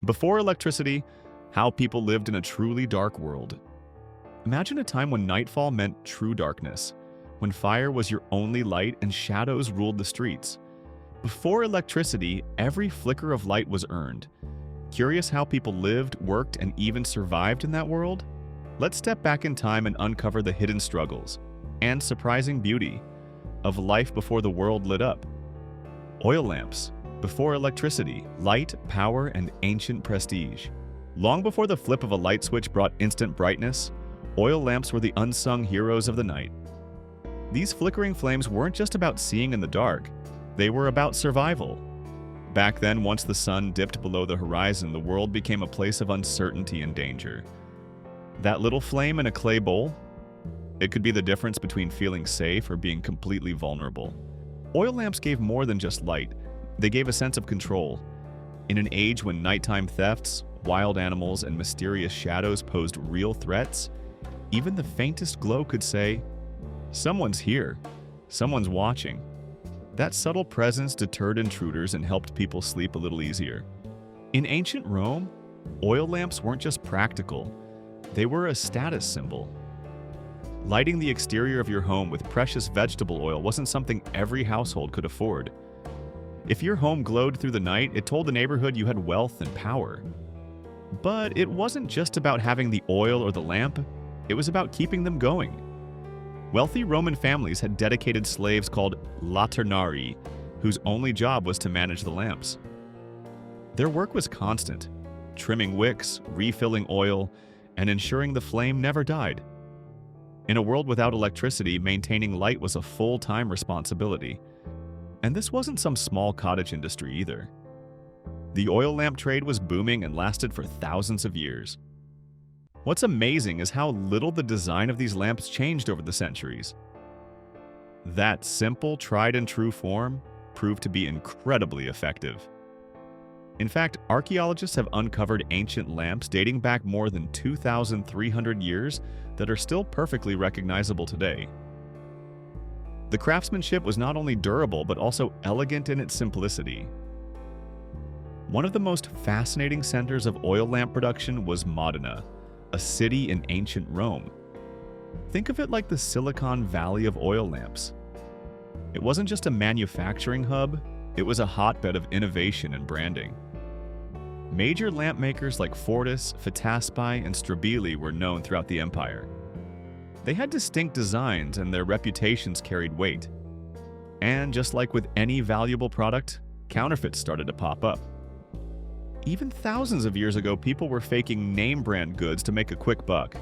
Before electricity, how people lived in a truly dark world. Imagine a time when nightfall meant true darkness, when fire was your only light and shadows ruled the streets. Before electricity, every flicker of light was earned. Curious how people lived, worked, and even survived in that world? Let's step back in time and uncover the hidden struggles and surprising beauty of life before the world lit up. Oil lamps. Before electricity, light, power, and ancient prestige. Long before the flip of a light switch brought instant brightness, oil lamps were the unsung heroes of the night. These flickering flames weren't just about seeing in the dark, they were about survival. Back then, once the sun dipped below the horizon, the world became a place of uncertainty and danger. That little flame in a clay bowl? It could be the difference between feeling safe or being completely vulnerable. Oil lamps gave more than just light. They gave a sense of control. In an age when nighttime thefts, wild animals, and mysterious shadows posed real threats, even the faintest glow could say, "Someone's here. Someone's watching." That subtle presence deterred intruders and helped people sleep a little easier. In ancient Rome, oil lamps weren't just practical. They were a status symbol. Lighting the exterior of your home with precious vegetable oil wasn't something every household could afford. If your home glowed through the night, it told the neighborhood you had wealth and power. But it wasn't just about having the oil or the lamp, it was about keeping them going. Wealthy Roman families had dedicated slaves called laternari, whose only job was to manage the lamps. Their work was constant, trimming wicks, refilling oil, and ensuring the flame never died. In a world without electricity, maintaining light was a full-time responsibility. And this wasn't some small cottage industry either. The oil lamp trade was booming and lasted for thousands of years. What's amazing is how little the design of these lamps changed over the centuries. That simple, tried-and-true form proved to be incredibly effective. In fact, archaeologists have uncovered ancient lamps dating back more than 2,300 years that are still perfectly recognizable today. The craftsmanship was not only durable but also elegant in its simplicity. One of the most fascinating centers of oil lamp production was Modena, a city in ancient Rome. Think of it like the Silicon Valley of oil lamps. It wasn't just a manufacturing hub, it was a hotbed of innovation and branding. Major lamp makers like Fortis, Fitaspi, and Strabili were known throughout the empire. They had distinct designs and their reputations carried weight. And just like with any valuable product, counterfeits started to pop up. Even thousands of years ago, people were faking name-brand goods to make a quick buck.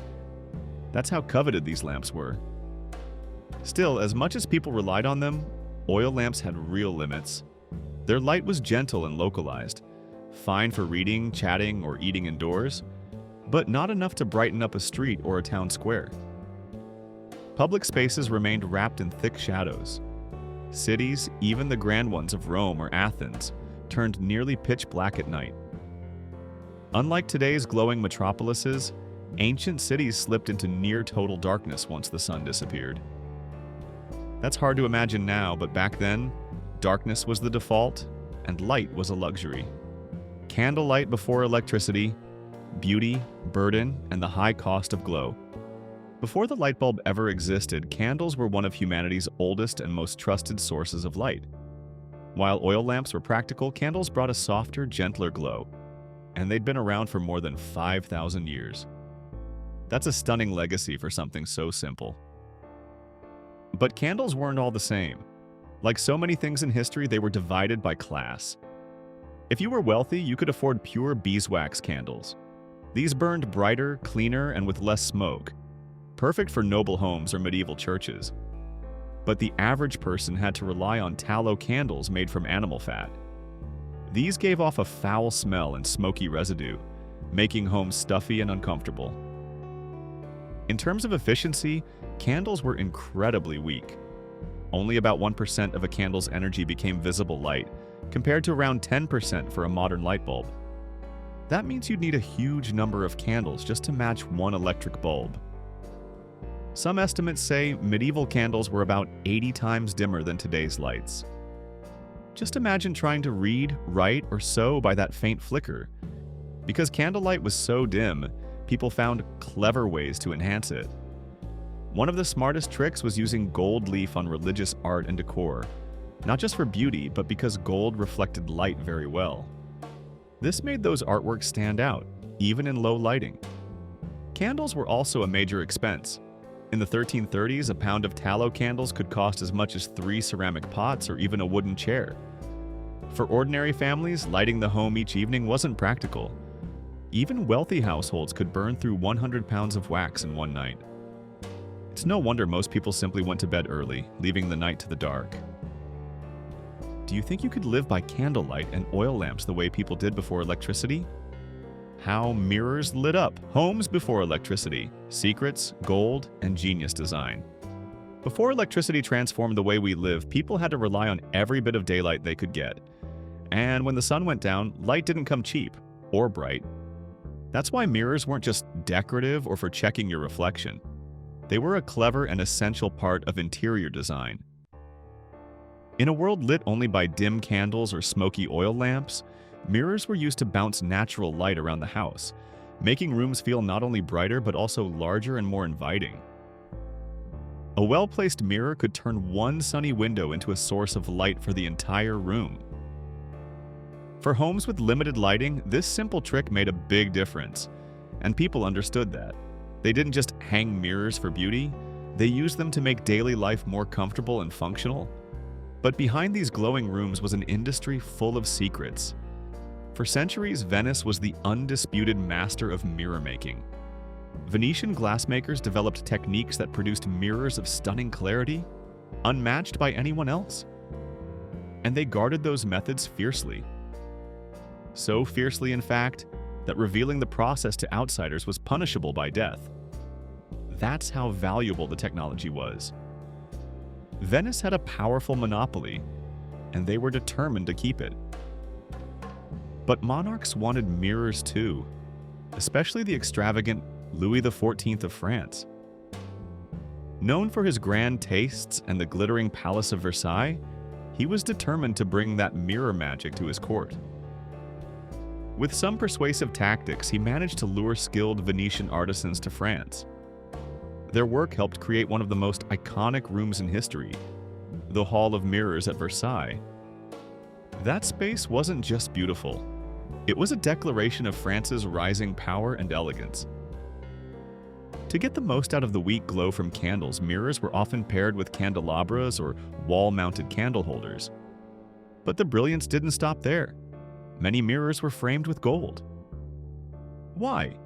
That's how coveted these lamps were. Still, as much as people relied on them, oil lamps had real limits. Their light was gentle and localized, fine for reading, chatting, or eating indoors, but not enough to brighten up a street or a town square. Public spaces remained wrapped in thick shadows. Cities, even the grand ones of Rome or Athens, turned nearly pitch black at night. Unlike today's glowing metropolises, ancient cities slipped into near-total darkness once the sun disappeared. That's hard to imagine now, but back then, darkness was the default, and light was a luxury. Candlelight before electricity, beauty, burden, and the high cost of glow. Before the light bulb ever existed, candles were one of humanity's oldest and most trusted sources of light. While oil lamps were practical, candles brought a softer, gentler glow, and they'd been around for more than 5,000 years. That's a stunning legacy for something so simple. But candles weren't all the same. Like so many things in history, they were divided by class. If you were wealthy, you could afford pure beeswax candles. These burned brighter, cleaner, and with less smoke, perfect for noble homes or medieval churches. But the average person had to rely on tallow candles made from animal fat. These gave off a foul smell and smoky residue, making homes stuffy and uncomfortable. In terms of efficiency, candles were incredibly weak. Only about 1% of a candle's energy became visible light, compared to around 10% for a modern light bulb. That means you'd need a huge number of candles just to match one electric bulb. Some estimates say medieval candles were about 80 times dimmer than today's lights. Just imagine trying to read, write, or sew by that faint flicker. Because candlelight was so dim, people found clever ways to enhance it. One of the smartest tricks was using gold leaf on religious art and decor, not just for beauty, but because gold reflected light very well. This made those artworks stand out, even in low lighting. Candles were also a major expense. In the 1330s, a pound of tallow candles could cost as much as 3 ceramic pots or even a wooden chair. For ordinary families, lighting the home each evening wasn't practical. Even wealthy households could burn through 100 pounds of wax in one night. It's no wonder most people simply went to bed early, leaving the night to the dark. Do you think you could live by candlelight and oil lamps the way people did before electricity? How mirrors lit up homes before electricity, secrets, gold, and genius design. Before electricity transformed the way we live, people had to rely on every bit of daylight they could get. And when the sun went down, light didn't come cheap or bright. That's why mirrors weren't just decorative or for checking your reflection. They were a clever and essential part of interior design. In a world lit only by dim candles or smoky oil lamps, mirrors were used to bounce natural light around the house, making rooms feel not only brighter but also larger and more inviting. A well-placed mirror could turn one sunny window into a source of light for the entire room. For homes with limited lighting, this simple trick made a big difference, and people understood that. They didn't just hang mirrors for beauty, they used them to make daily life more comfortable and functional. But behind these glowing rooms was an industry full of secrets. For centuries, Venice was the undisputed master of mirror making. Venetian glassmakers developed techniques that produced mirrors of stunning clarity, unmatched by anyone else. And they guarded those methods fiercely. So fiercely, in fact, that revealing the process to outsiders was punishable by death. That's how valuable the technology was. Venice had a powerful monopoly, and they were determined to keep it. But monarchs wanted mirrors too, especially the extravagant Louis XIV of France. Known for his grand tastes and the glittering Palace of Versailles, he was determined to bring that mirror magic to his court. With some persuasive tactics, he managed to lure skilled Venetian artisans to France. Their work helped create one of the most iconic rooms in history, the Hall of Mirrors at Versailles. That space wasn't just beautiful. It was a declaration of France's rising power and elegance. To get the most out of the weak glow from candles, mirrors were often paired with candelabras or wall-mounted candle holders. But the brilliance didn't stop there. Many mirrors were framed with gold. Why?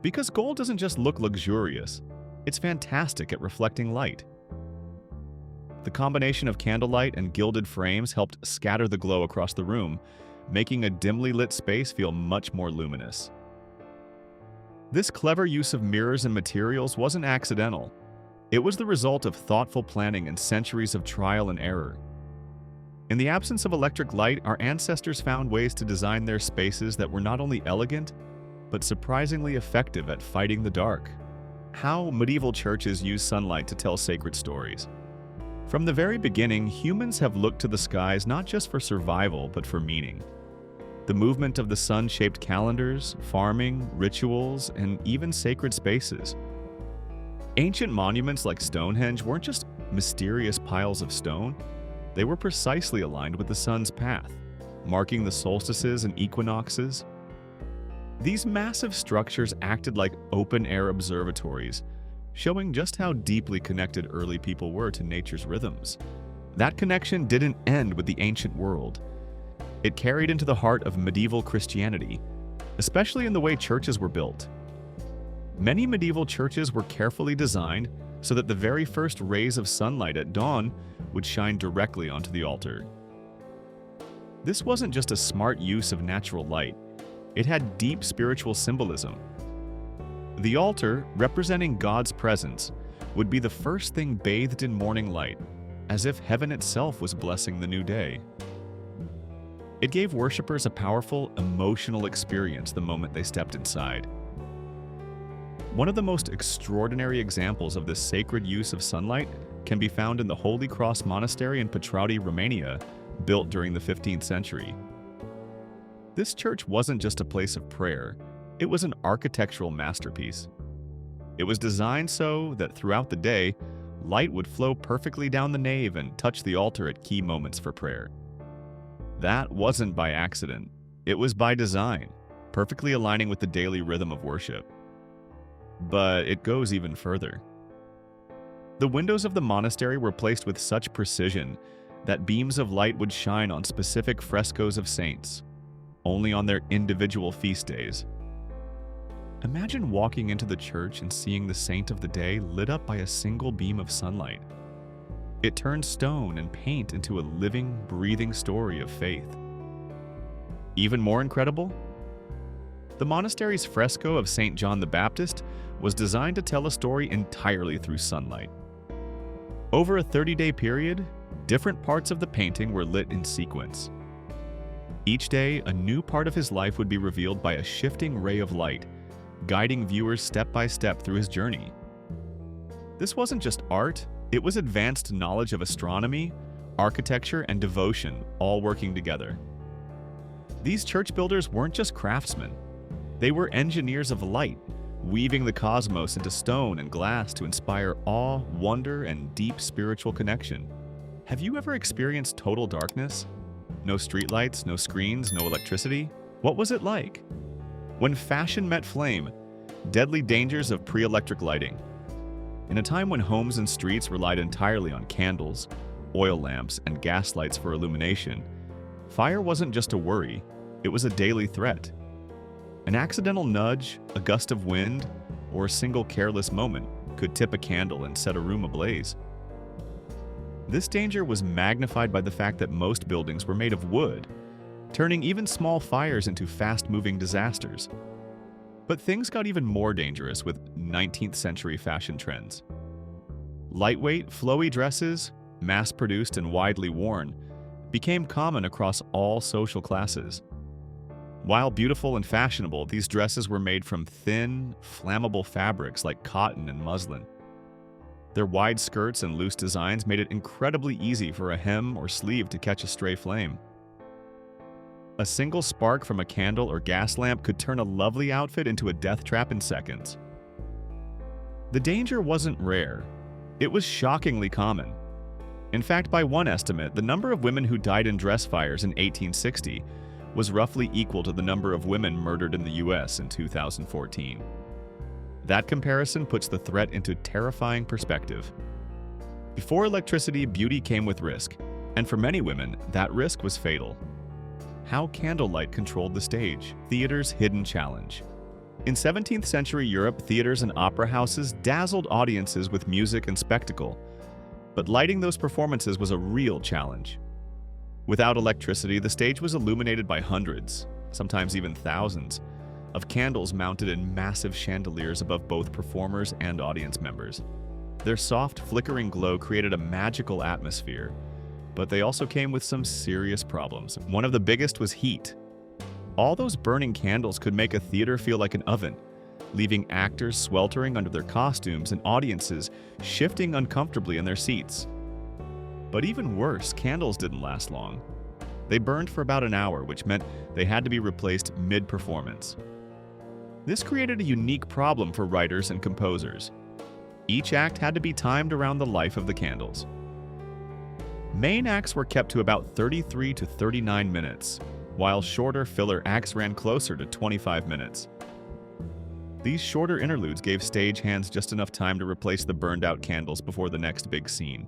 Because gold doesn't just look luxurious, it's fantastic at reflecting light. The combination of candlelight and gilded frames helped scatter the glow across the room, making a dimly lit space feel much more luminous. This clever use of mirrors and materials wasn't accidental. It was the result of thoughtful planning and centuries of trial and error. In the absence of electric light, our ancestors found ways to design their spaces that were not only elegant, but surprisingly effective at fighting the dark. How medieval churches used sunlight to tell sacred stories. From the very beginning, humans have looked to the skies not just for survival, but for meaning. The movement of the sun shaped calendars, farming, rituals, and even sacred spaces. Ancient monuments like Stonehenge weren't just mysterious piles of stone. They were precisely aligned with the sun's path, marking the solstices and equinoxes. These massive structures acted like open-air observatories, showing just how deeply connected early people were to nature's rhythms. That connection didn't end with the ancient world. It carried into the heart of medieval Christianity, especially in the way churches were built. Many medieval churches were carefully designed so that the very first rays of sunlight at dawn would shine directly onto the altar. This wasn't just a smart use of natural light. It had deep spiritual symbolism. The altar, representing God's presence, would be the first thing bathed in morning light, as if heaven itself was blessing the new day. It gave worshippers a powerful, emotional experience the moment they stepped inside. One of the most extraordinary examples of this sacred use of sunlight can be found in the Holy Cross Monastery in Petrauti, Romania, built during the 15th century. This church wasn't just a place of prayer, it was an architectural masterpiece. It was designed so that throughout the day, light would flow perfectly down the nave and touch the altar at key moments for prayer. That wasn't by accident, it was by design, perfectly aligning with the daily rhythm of worship. But it goes even further. The windows of the monastery were placed with such precision that beams of light would shine on specific frescoes of saints, only on their individual feast days. Imagine walking into the church and seeing the saint of the day lit up by a single beam of sunlight. It turned stone and paint into a living, breathing story of faith. Even more incredible? The monastery's fresco of St. John the Baptist was designed to tell a story entirely through sunlight. Over a 30-day period, different parts of the painting were lit in sequence. Each day, a new part of his life would be revealed by a shifting ray of light, guiding viewers step by step through his journey. This wasn't just art, it was advanced knowledge of astronomy, architecture, and devotion all working together. These church builders weren't just craftsmen, they were engineers of light, weaving the cosmos into stone and glass to inspire awe, wonder, and deep spiritual connection. Have you ever experienced total darkness? No streetlights, no screens, no electricity? What was it like? When fashion met flame, deadly dangers of pre-electric lighting. In a time when homes and streets relied entirely on candles, oil lamps, and gas lights for illumination, fire wasn't just a worry, it was a daily threat. An accidental nudge, a gust of wind, or a single careless moment could tip a candle and set a room ablaze. This danger was magnified by the fact that most buildings were made of wood, turning even small fires into fast-moving disasters. But things got even more dangerous with 19th century fashion trends. Lightweight, flowy dresses, mass-produced and widely worn, became common across all social classes. While beautiful and fashionable, these dresses were made from thin, flammable fabrics like cotton and muslin. Their wide skirts and loose designs made it incredibly easy for a hem or sleeve to catch a stray flame. A single spark from a candle or gas lamp could turn a lovely outfit into a death trap in seconds. The danger wasn't rare. It was shockingly common. In fact, by one estimate, the number of women who died in dress fires in 1860 was roughly equal to the number of women murdered in the US in 2014. That comparison puts the threat into terrifying perspective. Before electricity, beauty came with risk, and for many women, that risk was fatal. How candlelight controlled the stage, theater's hidden challenge. In 17th century Europe, theaters and opera houses dazzled audiences with music and spectacle, but lighting those performances was a real challenge. Without electricity, the stage was illuminated by hundreds, sometimes even thousands, of candles mounted in massive chandeliers above both performers and audience members. Their soft, flickering glow created a magical atmosphere, but they also came with some serious problems. One of the biggest was heat. All those burning candles could make a theater feel like an oven, leaving actors sweltering under their costumes and audiences shifting uncomfortably in their seats. But even worse, candles didn't last long. They burned for about an hour, which meant they had to be replaced mid-performance. This created a unique problem for writers and composers. Each act had to be timed around the life of the candles. Main acts were kept to about 33 to 39 minutes, while shorter filler acts ran closer to 25 minutes. These shorter interludes gave stagehands just enough time to replace the burned-out candles before the next big scene.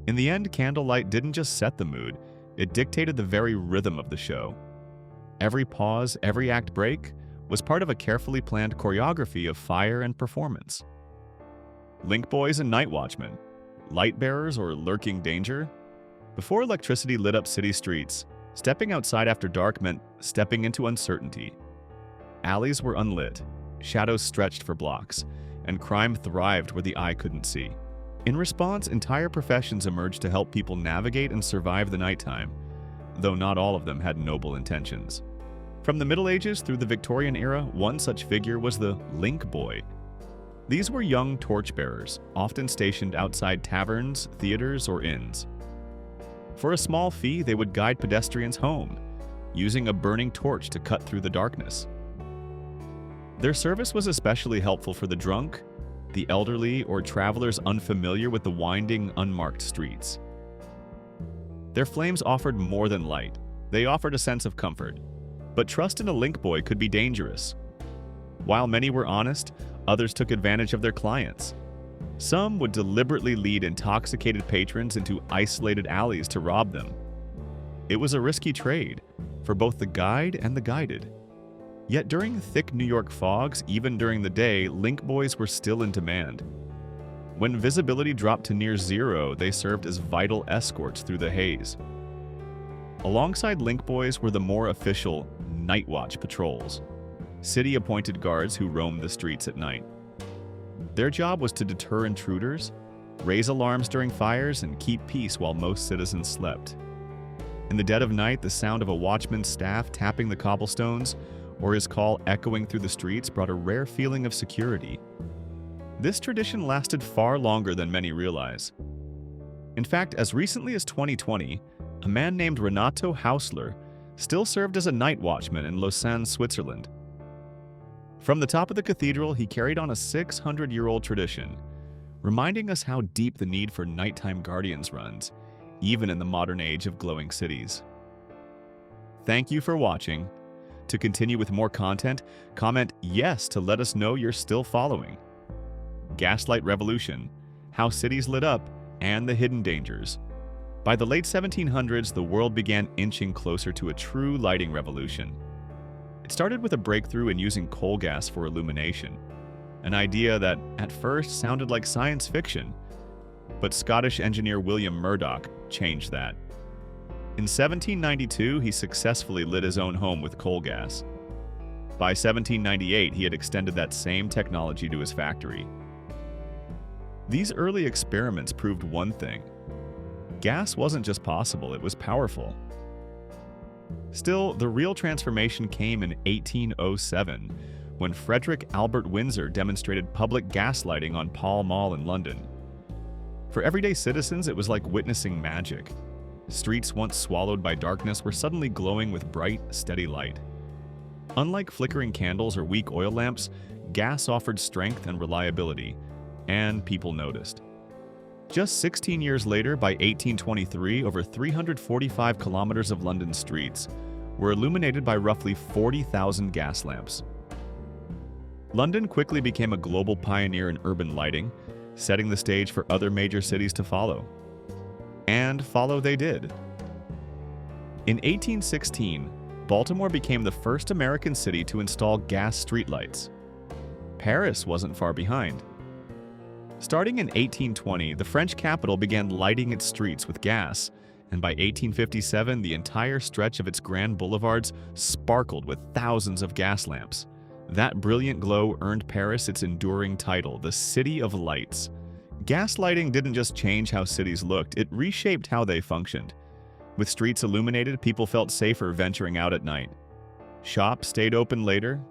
In the end, Candlelight didn't just set the mood, it dictated the very rhythm of the show. Every pause, every act break, was part of a carefully planned choreography of fire and performance. Linkboys and night watchmen, light bearers or lurking danger? Before electricity lit up city streets, stepping outside after dark meant stepping into uncertainty. Alleys were unlit, shadows stretched for blocks, and crime thrived where the eye couldn't see. In response, entire professions emerged to help people navigate and survive the nighttime, though not all of them had noble intentions. From the Middle Ages through the Victorian era, one such figure was the Linkboy. These were young torchbearers, often stationed outside taverns, theaters, or inns. For a small fee, they would guide pedestrians home, using a burning torch to cut through the darkness. Their service was especially helpful for the drunk, the elderly, or travelers unfamiliar with the winding, unmarked streets. Their flames offered more than light. They offered a sense of comfort. But trust in a Linkboy could be dangerous. While many were honest, others took advantage of their clients. Some would deliberately lead intoxicated patrons into isolated alleys to rob them. It was a risky trade for both the guide and the guided. Yet during thick New York fogs, even during the day, Linkboys were still in demand. When visibility dropped to near zero, they served as vital escorts through the haze. Alongside Linkboys were the more official Night Watch patrols, city-appointed guards who roamed the streets at night. Their job was to deter intruders, raise alarms during fires, and keep peace while most citizens slept. In the dead of night, the sound of a watchman's staff tapping the cobblestones or his call echoing through the streets brought a rare feeling of security. This tradition lasted far longer than many realize. In fact, as recently as 2020, a man named Renato Hausler still served as a night watchman in Lausanne, Switzerland. From the top of the cathedral, he carried on a 600-year-old tradition, reminding us how deep the need for nighttime guardians runs, even in the modern age of glowing cities. Thank you for watching. To continue with more content, comment yes to let us know you're still following. Gaslight Revolution, How Cities Lit Up, and the Hidden Dangers. By the late 1700s, the world began inching closer to a true lighting revolution. It started with a breakthrough in using coal gas for illumination, an idea that at first sounded like science fiction, but Scottish engineer William Murdoch changed that. In 1792, he successfully lit his own home with coal gas. By 1798, he had extended that same technology to his factory. These early experiments proved one thing: gas wasn't just possible, it was powerful. Still, the real transformation came in 1807, when Frederick Albert Windsor demonstrated public gaslighting on Pall Mall in London. For everyday citizens, it was like witnessing magic. Streets once swallowed by darkness were suddenly glowing with bright, steady light. Unlike flickering candles or weak oil lamps, gas offered strength and reliability, and people noticed. Just 16 years later, by 1823, over 345 kilometers of London streets were illuminated by roughly 40,000 gas lamps. London quickly became a global pioneer in urban lighting, setting the stage for other major cities to follow. And follow they did. In 1816, Baltimore became the first American city to install gas streetlights. Paris wasn't far behind. Starting in 1820, the French capital began lighting its streets with gas, and by 1857, the entire stretch of its grand boulevards sparkled with thousands of gas lamps. That brilliant glow earned Paris its enduring title, the City of Lights. Gaslighting didn't just change how cities looked, it reshaped how they functioned. With streets illuminated, people felt safer venturing out at night. Shops stayed open later,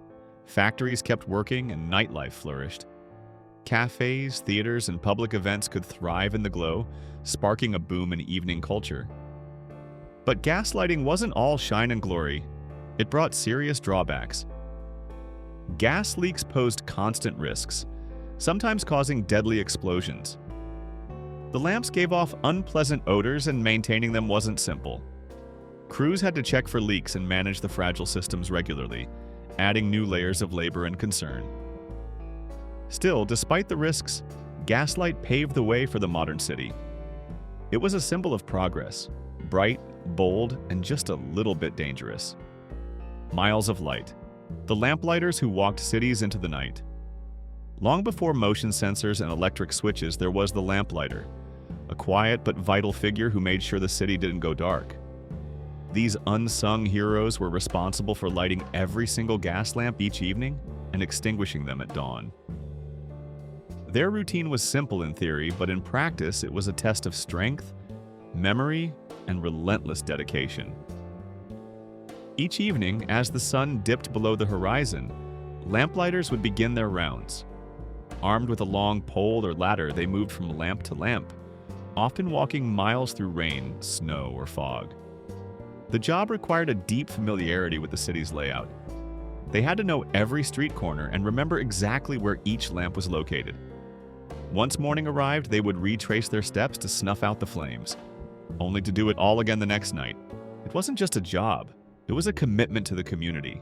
factories kept working, and nightlife flourished. Cafes, theaters, and public events could thrive in the glow, sparking a boom in evening culture. But gaslighting wasn't all shine and glory. It brought serious drawbacks. Gas leaks posed constant risks, sometimes causing deadly explosions. The lamps gave off unpleasant odors, and maintaining them wasn't simple. Crews had to check for leaks and manage the fragile systems regularly, adding new layers of labor and concern. Still, despite the risks, gaslight paved the way for the modern city. It was a symbol of progress, bright, bold, and just a little bit dangerous. Miles of light, the Lamplighters who walked cities into the night. Long before motion sensors and electric switches, there was the lamplighter, a quiet but vital figure who made sure the city didn't go dark. These unsung heroes were responsible for lighting every single gas lamp each evening and extinguishing them at dawn. Their routine was simple in theory, but in practice it was a test of strength, memory, and relentless dedication. Each evening, as the sun dipped below the horizon, lamplighters would begin their rounds. Armed with a long pole or ladder, they moved from lamp to lamp, often walking miles through rain, snow, or fog. The job required a deep familiarity with the city's layout. They had to know every street corner and remember exactly where each lamp was located. Once morning arrived, they would retrace their steps to snuff out the flames, only to do it all again the next night. It wasn't just a job, it was a commitment to the community.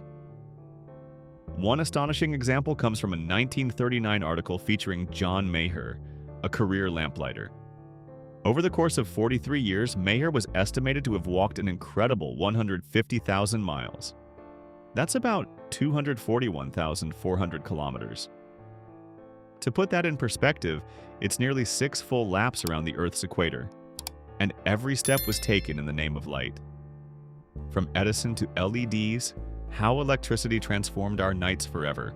One astonishing example comes from a 1939 article featuring John Maher, a career lamplighter. Over the course of 43 years, Maher was estimated to have walked an incredible 150,000 miles. That's about 241,400 kilometers. To put that in perspective, it's nearly 6 full laps around the Earth's equator, and every step was taken in the name of light. From Edison to LEDs, how electricity transformed our nights forever.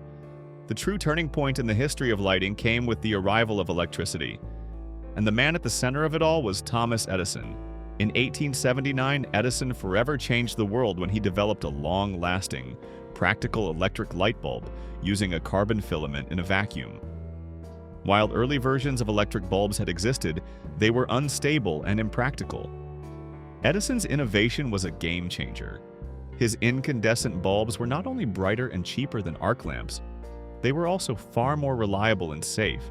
The true turning point in the history of lighting came with the arrival of electricity, and the man at the center of it all was Thomas Edison. In 1879, Edison forever changed the world when he developed a long-lasting, practical electric light bulb using a carbon filament in a vacuum. While early versions of electric bulbs had existed, they were unstable and impractical. Edison's innovation was a game changer. His incandescent bulbs were not only brighter and cheaper than arc lamps, they were also far more reliable and safe,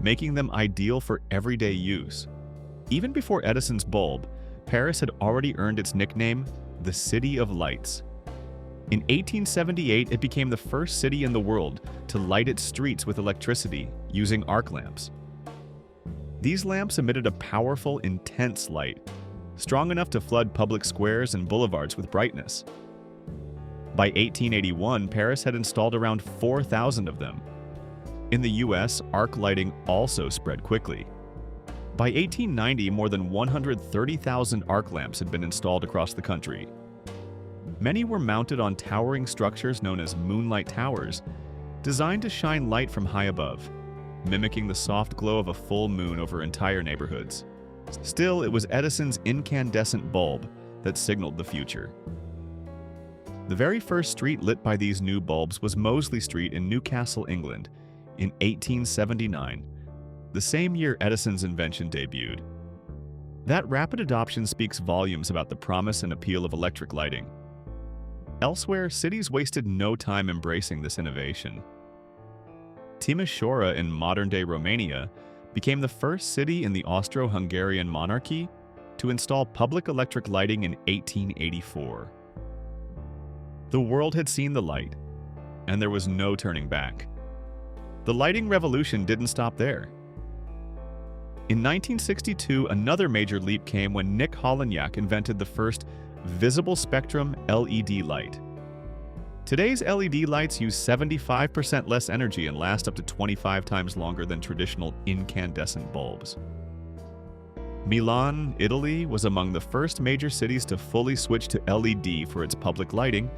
making them ideal for everyday use. Even before Edison's bulb, Paris had already earned its nickname, the City of Lights. In 1878, it became the first city in the world to light its streets with electricity using arc lamps. These lamps emitted a powerful, intense light, strong enough to flood public squares and boulevards with brightness. By 1881, Paris had installed around 4,000 of them. In the US, arc lighting also spread quickly. By 1890, more than 130,000 arc lamps had been installed across the country. Many were mounted on towering structures known as moonlight towers, designed to shine light from high above, mimicking the soft glow of a full moon over entire neighborhoods. Still, it was Edison's incandescent bulb that signaled the future. The very first street lit by these new bulbs was Mosley Street in Newcastle, England, in 1879, the same year Edison's invention debuted. That rapid adoption speaks volumes about the promise and appeal of electric lighting. Elsewhere, cities wasted no time embracing this innovation. Timișoara in modern-day Romania became the first city in the Austro-Hungarian monarchy to install public electric lighting in 1884. The world had seen the light, and there was no turning back. The lighting revolution didn't stop there. In 1962, another major leap came when Nick Holonyak invented the first visible spectrum LED light. Today's LED lights use 75% less energy and last up to 25 times longer than traditional incandescent bulbs. Milan, Italy, was among the first major cities to fully switch to LED for its public lighting,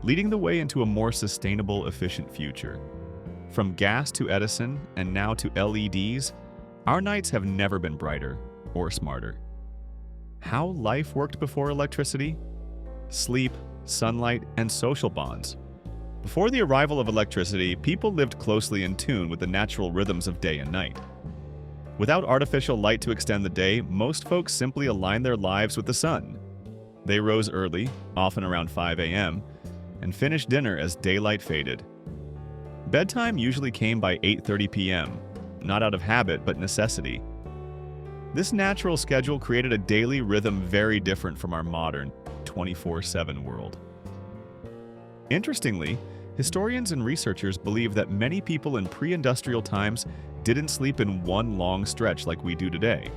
leading the way into a more sustainable, efficient future. From gas to Edison, and now to LEDs, our nights have never been brighter or smarter. How life worked before electricity? Sleep, sunlight, and social bonds. Before the arrival of electricity, people lived closely in tune with the natural rhythms of day and night. Without artificial light to extend the day, most folks simply aligned their lives with the sun. They rose early, often around 5 a.m., and finished dinner as daylight faded. Bedtime usually came by 8:30 p.m., not out of habit but necessity. This natural schedule created a daily rhythm very different from our modern 24/7 world. Interestingly, historians and researchers believe that many people in pre-industrial times didn't sleep in one long stretch like we do today.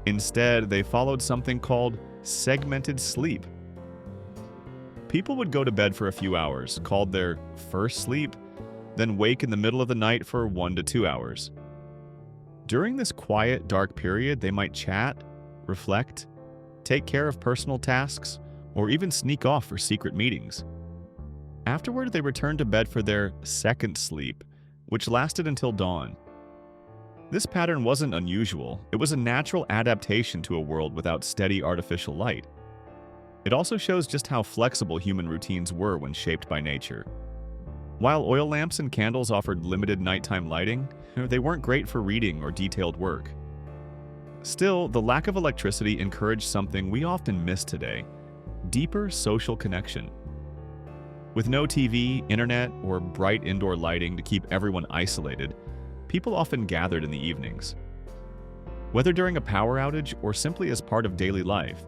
Instead, they followed something called segmented sleep. People would go to bed for a few hours, called their first sleep, then wake in the middle of the night for 1 to 2 hours. During this quiet, dark period, they might chat, reflect, take care of personal tasks, or even sneak off for secret meetings. Afterward, they returned to bed for their second sleep, which lasted until dawn. This pattern wasn't unusual. It was a natural adaptation to a world without steady artificial light. It also shows just how flexible human routines were when shaped by nature. While oil lamps and candles offered limited nighttime lighting, they weren't great for reading or detailed work. Still, the lack of electricity encouraged something we often miss today: deeper social connection. With no TV, internet, or bright indoor lighting to keep everyone isolated, people often gathered in the evenings. Whether during a power outage or simply as part of daily life,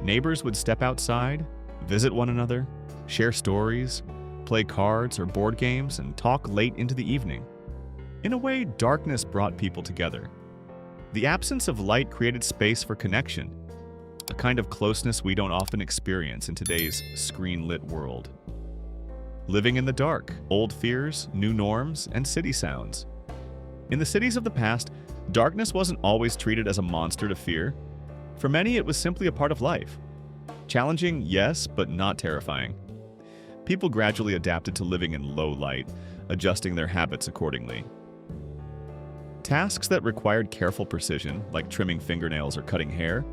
neighbors would step outside, visit one another, share stories, play cards or board games, and talk late into the evening. In a way, darkness brought people together. The absence of light created space for connection, a kind of closeness we don't often experience in today's screen-lit world. Living in the dark, old fears, new norms, and city sounds. In the cities of the past, darkness wasn't always treated as a monster to fear. For many, it was simply a part of life. Challenging, yes, but not terrifying. People gradually adapted to living in low light, adjusting their habits accordingly. Tasks that required careful precision, like trimming fingernails or cutting hair,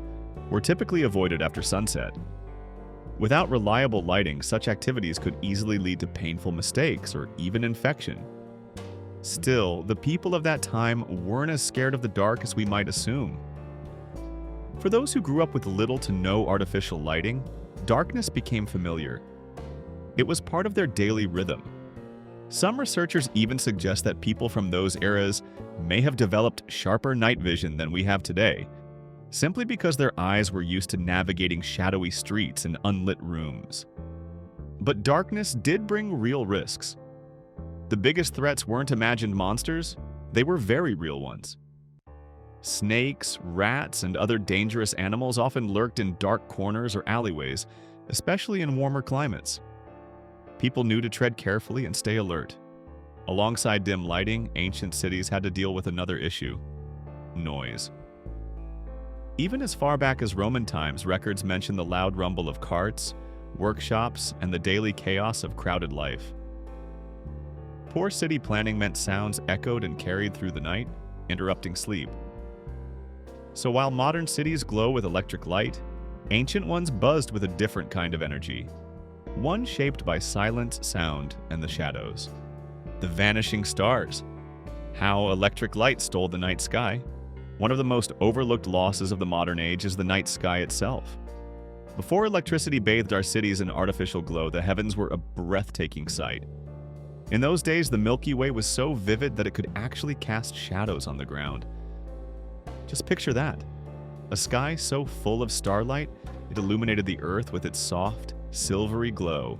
were typically avoided after sunset. Without reliable lighting, such activities could easily lead to painful mistakes or even infection. Still, the people of that time weren't as scared of the dark as we might assume. For those who grew up with little to no artificial lighting, darkness became familiar. It was part of their daily rhythm. Some researchers even suggest that people from those eras may have developed sharper night vision than we have today, simply because their eyes were used to navigating shadowy streets and unlit rooms. But darkness did bring real risks. The biggest threats weren't imagined monsters, they were very real ones. Snakes, rats, and other dangerous animals often lurked in dark corners or alleyways, especially in warmer climates. People knew to tread carefully and stay alert. Alongside dim lighting, ancient cities had to deal with another issue: noise. Even as far back as Roman times, records mention the loud rumble of carts, workshops, and the daily chaos of crowded life. Poor city planning meant sounds echoed and carried through the night, interrupting sleep. So while modern cities glow with electric light, ancient ones buzzed with a different kind of energy, one shaped by silence, sound, and the shadows. The vanishing stars. How electric light stole the night sky. One of the most overlooked losses of the modern age is the night sky itself. Before electricity bathed our cities in artificial glow, the heavens were a breathtaking sight. In those days, the Milky Way was so vivid that it could actually cast shadows on the ground. Just picture that. A sky so full of starlight, it illuminated the earth with its soft, silvery glow.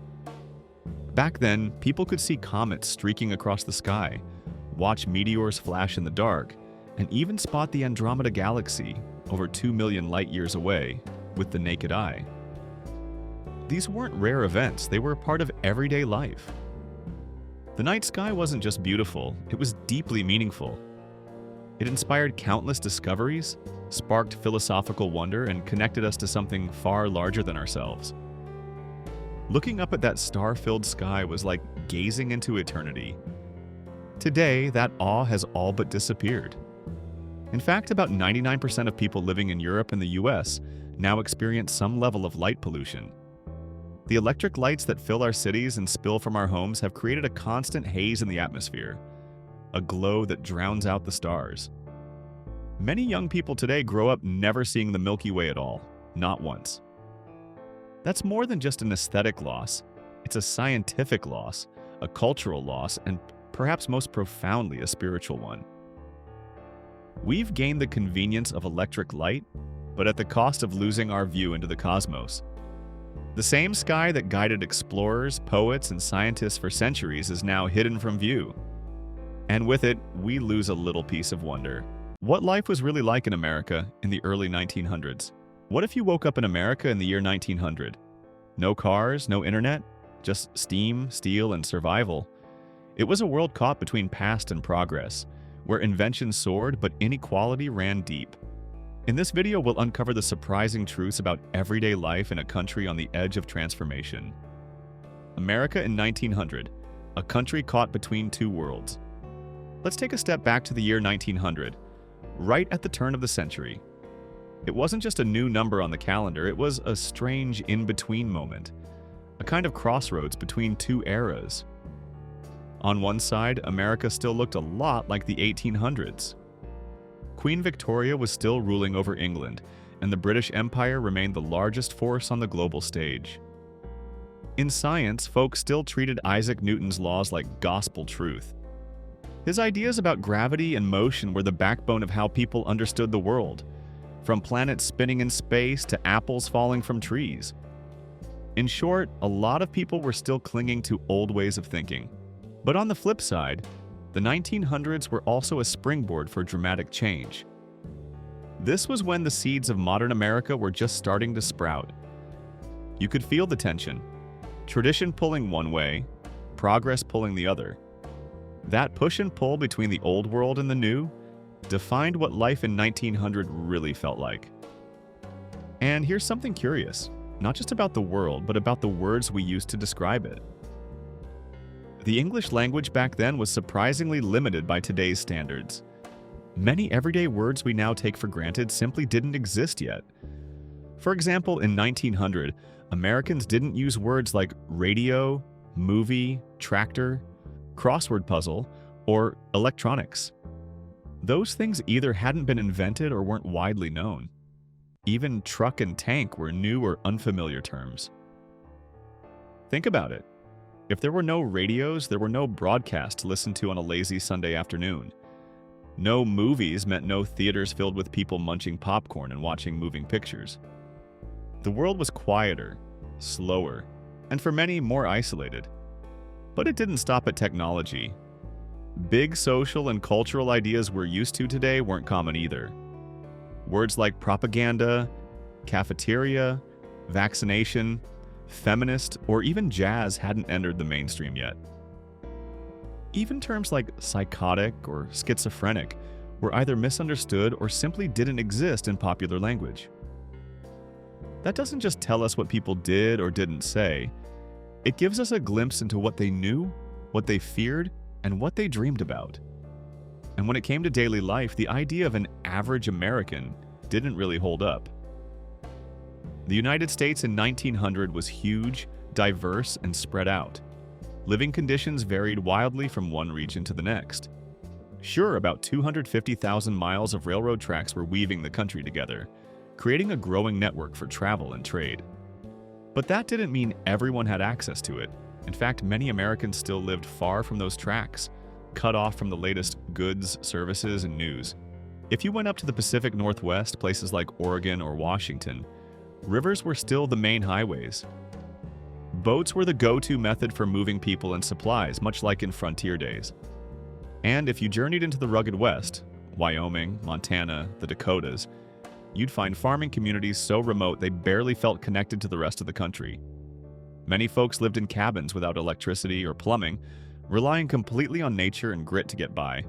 Back then, people could see comets streaking across the sky, watch meteors flash in the dark, and even spot the Andromeda Galaxy, over 2 million light-years away, with the naked eye. These weren't rare events, they were a part of everyday life. The night sky wasn't just beautiful, it was deeply meaningful. It inspired countless discoveries, sparked philosophical wonder, and connected us to something far larger than ourselves. Looking up at that star-filled sky was like gazing into eternity. Today, that awe has all but disappeared. In fact, about 99% of people living in Europe and the US now experience some level of light pollution. The electric lights that fill our cities and spill from our homes have created a constant haze in the atmosphere, a glow that drowns out the stars. Many young people today grow up never seeing the Milky Way at all, not once. That's more than just an aesthetic loss. It's a scientific loss, a cultural loss, and perhaps most profoundly a spiritual one. We've gained the convenience of electric light, but at the cost of losing our view into the cosmos. The same sky that guided explorers, poets, and scientists for centuries is now hidden from view. And with it, we lose a little piece of wonder. What life was really like in America in the early 1900s? What if you woke up in America in the year 1900? No cars, no internet, just steam, steel, and survival. It was a world caught between past and progress, where invention soared but inequality ran deep. In this video, we'll uncover the surprising truths about everyday life in a country on the edge of transformation. America in 1900, a country caught between two worlds. Let's take a step back to the year 1900, right at the turn of the century. It wasn't just a new number on the calendar, it was a strange in-between moment, a kind of crossroads between two eras. On one side, America still looked a lot like the 1800s. Queen Victoria was still ruling over England, and the British Empire remained the largest force on the global stage. In science, folks still treated Isaac Newton's laws like gospel truth. His ideas about gravity and motion were the backbone of how people understood the world, from planets spinning in space to apples falling from trees. In short, a lot of people were still clinging to old ways of thinking. But on the flip side, the 1900s were also a springboard for dramatic change. This was when the seeds of modern America were just starting to sprout. You could feel the tension, tradition pulling one way, progress pulling the other. That push and pull between the old world and the new defined what life in 1900 really felt like. And here's something curious, not just about the world, but about the words we use to describe it. The English language back then was surprisingly limited by today's standards. Many everyday words we now take for granted simply didn't exist yet. For example, in 1900, Americans didn't use words like radio, movie, tractor, crossword puzzle, or electronics. Those things either hadn't been invented or weren't widely known. Even truck and tank were new or unfamiliar terms. Think about it. If there were no radios, there were no broadcasts to listen to on a lazy Sunday afternoon. No movies meant no theaters filled with people munching popcorn and watching moving pictures. The world was quieter, slower, and for many, more isolated. But it didn't stop at technology. Big social and cultural ideas we're used to today weren't common either. Words like propaganda, cafeteria, vaccination, feminist, or even jazz hadn't entered the mainstream yet. Even terms like psychotic or schizophrenic were either misunderstood or simply didn't exist in popular language. That doesn't just tell us what people did or didn't say. It gives us a glimpse into what they knew, what they feared, and what they dreamed about. And when it came to daily life, the idea of an average American didn't really hold up. The United States in 1900 was huge, diverse, and spread out. Living conditions varied wildly from one region to the next. Sure, about 250,000 miles of railroad tracks were weaving the country together, creating a growing network for travel and trade. But that didn't mean everyone had access to it. In fact, many Americans still lived far from those tracks, cut off from the latest goods, services, and news. If you went up to the Pacific Northwest, places like Oregon or Washington, rivers were still the main highways. Boats were the go-to method for moving people and supplies, much like in frontier days. And if you journeyed into the rugged West, Wyoming, Montana, the Dakotas, you'd find farming communities so remote they barely felt connected to the rest of the country. Many folks lived in cabins without electricity or plumbing, relying completely on nature and grit to get by.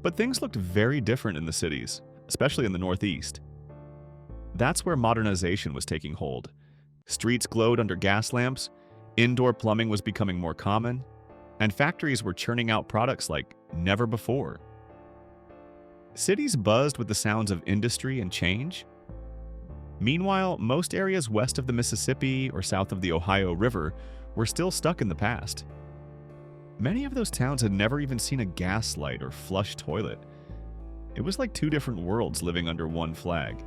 But things looked very different in the cities, especially in the Northeast. That's where modernization was taking hold. Streets glowed under gas lamps, indoor plumbing was becoming more common, and factories were churning out products like never before. Cities buzzed with the sounds of industry and change. Meanwhile, most areas west of the Mississippi or south of the Ohio River were still stuck in the past. Many of those towns had never even seen a gaslight or flush toilet. It was like two different worlds living under one flag.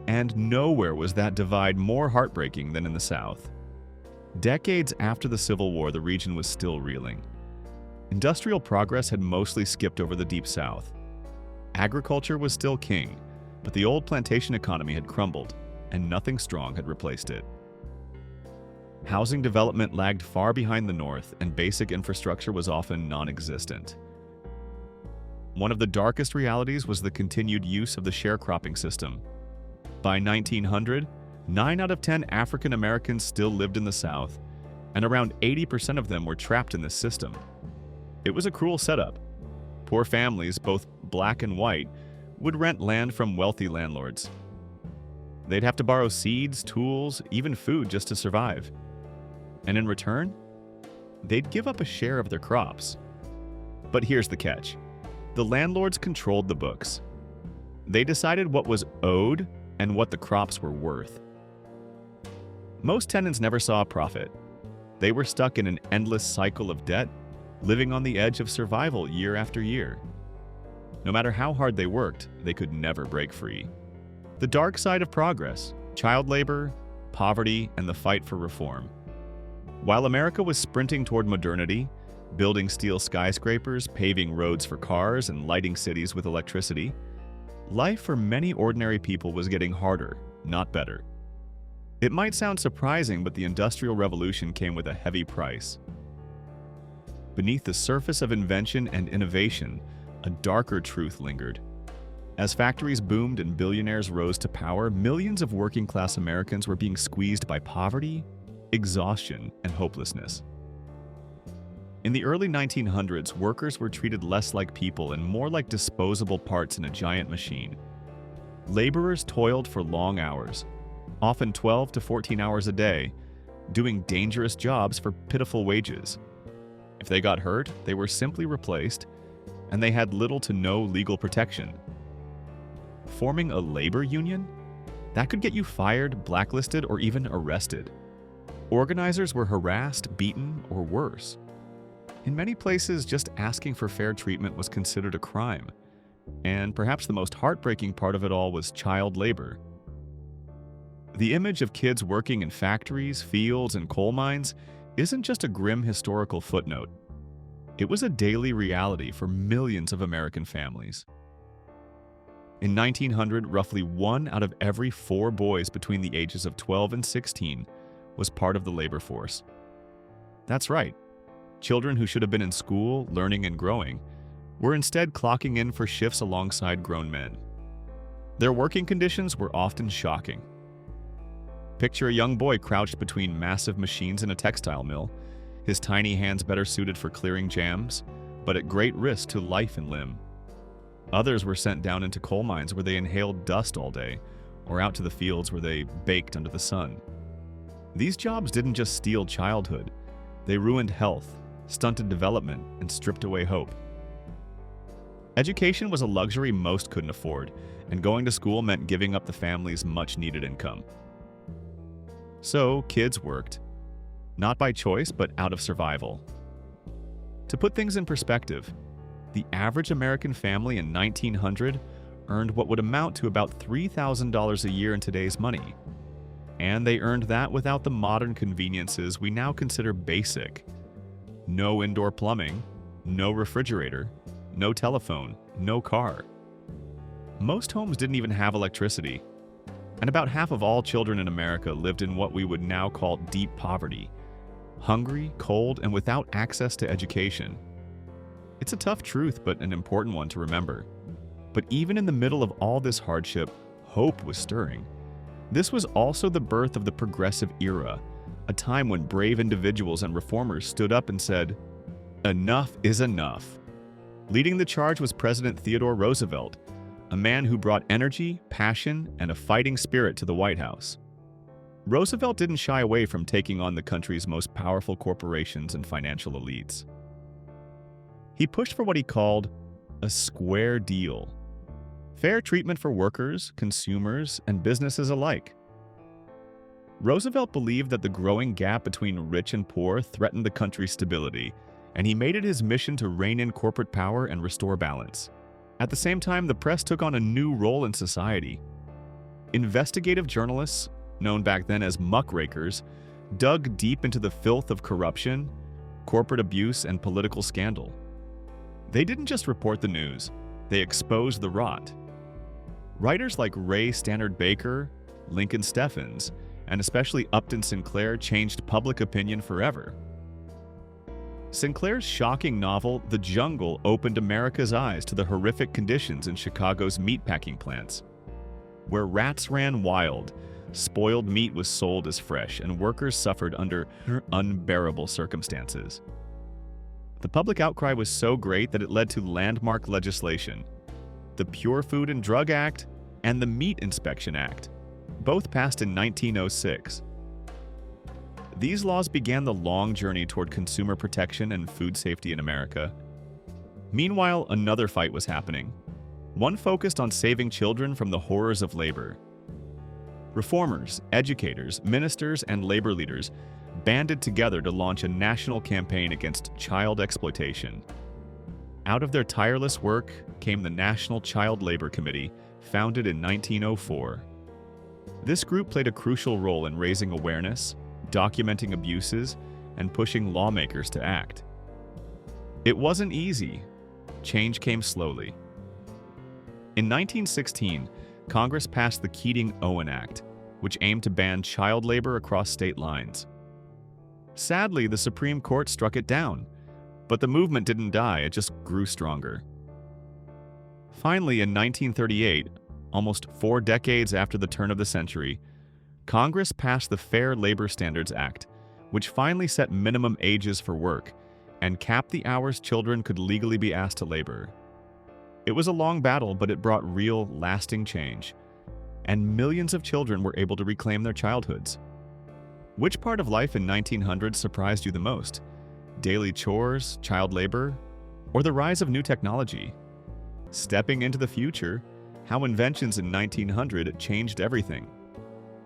And nowhere was that divide more heartbreaking than in the South. Decades after the Civil War, the region was still reeling. Industrial progress had mostly skipped over the Deep South. Agriculture was still king, but the old plantation economy had crumbled, and nothing strong had replaced it. Housing development lagged far behind the North, and basic infrastructure was often non-existent. One of the darkest realities was the continued use of the sharecropping system. By 1900, 9 out of 10 African Americans still lived in the South, and around 80% of them were trapped in this system. It was a cruel setup. Poor families, both black and white, would rent land from wealthy landlords. They'd have to borrow seeds, tools, even food just to survive. And in return, they'd give up a share of their crops. But here's the catch. The landlords controlled the books. They decided what was owed and what the crops were worth. Most tenants never saw a profit. They were stuck in an endless cycle of debt, living on the edge of survival year after year. No matter how hard they worked, they could never break free. The dark side of progress: child labor, poverty, and the fight for reform. While America was sprinting toward modernity, building steel skyscrapers, paving roads for cars, and lighting cities with electricity, life for many ordinary people was getting harder, not better. It might sound surprising, but the Industrial Revolution came with a heavy price. Beneath the surface of invention and innovation, a darker truth lingered. As factories boomed and billionaires rose to power, millions of working-class Americans were being squeezed by poverty, exhaustion, and hopelessness. In the early 1900s, workers were treated less like people and more like disposable parts in a giant machine. Laborers toiled for long hours, often 12 to 14 hours a day, doing dangerous jobs for pitiful wages. If they got hurt, they were simply replaced, and they had little to no legal protection. Forming a labor union? That could get you fired, blacklisted, or even arrested. Organizers were harassed, beaten, or worse. In many places, just asking for fair treatment was considered a crime. And perhaps the most heartbreaking part of it all was child labor. The image of kids working in factories, fields, and coal mines isn't just a grim historical footnote. It was a daily reality for millions of American families. In 1900, roughly 1 out of every 4 boys between the ages of 12 and 16 was part of the labor force. That's right. Children who should have been in school, learning and growing, were instead clocking in for shifts alongside grown men. Their working conditions were often shocking. Picture a young boy crouched between massive machines in a textile mill, his tiny hands better suited for clearing jams, but at great risk to life and limb. Others were sent down into coal mines where they inhaled dust all day, or out to the fields where they baked under the sun. These jobs didn't just steal childhood, they ruined health, stunted development, and stripped away hope. Education was a luxury most couldn't afford, and going to school meant giving up the family's much-needed income. So, kids worked, not by choice, but out of survival. To put things in perspective, the average American family in 1900 earned what would amount to about $3,000 a year in today's money. And they earned that without the modern conveniences we now consider basic. No indoor plumbing, no refrigerator, no telephone, no car. Most homes didn't even have electricity. And about half of all children in America lived in what we would now call deep poverty, hungry, cold, and without access to education. It's a tough truth, but an important one to remember. But even in the middle of all this hardship, hope was stirring. This was also the birth of the progressive era, a time when brave individuals and reformers stood up and said, "Enough is enough." Leading the charge was President Theodore Roosevelt, a man who brought energy, passion, and a fighting spirit to the White House. Roosevelt didn't shy away from taking on the country's most powerful corporations and financial elites. He pushed for what he called a square deal. Fair treatment for workers, consumers, and businesses alike. Roosevelt believed that the growing gap between rich and poor threatened the country's stability, and he made it his mission to rein in corporate power and restore balance. At the same time, the press took on a new role in society. Investigative journalists, known back then as muckrakers, dug deep into the filth of corruption, corporate abuse, and political scandal. They didn't just report the news, they exposed the rot. Writers like Ray Stannard Baker, Lincoln Steffens, and especially Upton Sinclair changed public opinion forever. Sinclair's shocking novel, The Jungle, opened America's eyes to the horrific conditions in Chicago's meatpacking plants. Where rats ran wild, spoiled meat was sold as fresh, and workers suffered under unbearable circumstances. The public outcry was so great that it led to landmark legislation: the Pure Food and Drug Act and the Meat Inspection Act, both passed in 1906. These laws began the long journey toward consumer protection and food safety in America. Meanwhile, another fight was happening, one focused on saving children from the horrors of labor. Reformers, educators, ministers, and labor leaders banded together to launch a national campaign against child exploitation. Out of their tireless work came the National Child Labor Committee, founded in 1904. This group played a crucial role in raising awareness, documenting abuses, and pushing lawmakers to act. It wasn't easy. Change came slowly. In 1916, Congress passed the Keating-Owen Act, which aimed to ban child labor across state lines. Sadly, the Supreme Court struck it down, but the movement didn't die, it just grew stronger. Finally, in 1938, almost 4 decades after the turn of the century, Congress passed the Fair Labor Standards Act, which finally set minimum ages for work and capped the hours children could legally be asked to labor. It was a long battle, but it brought real, lasting change, and millions of children were able to reclaim their childhoods. Which part of life in 1900 surprised you the most? Daily chores, child labor, or the rise of new technology? Stepping into the future, how inventions in 1900 changed everything.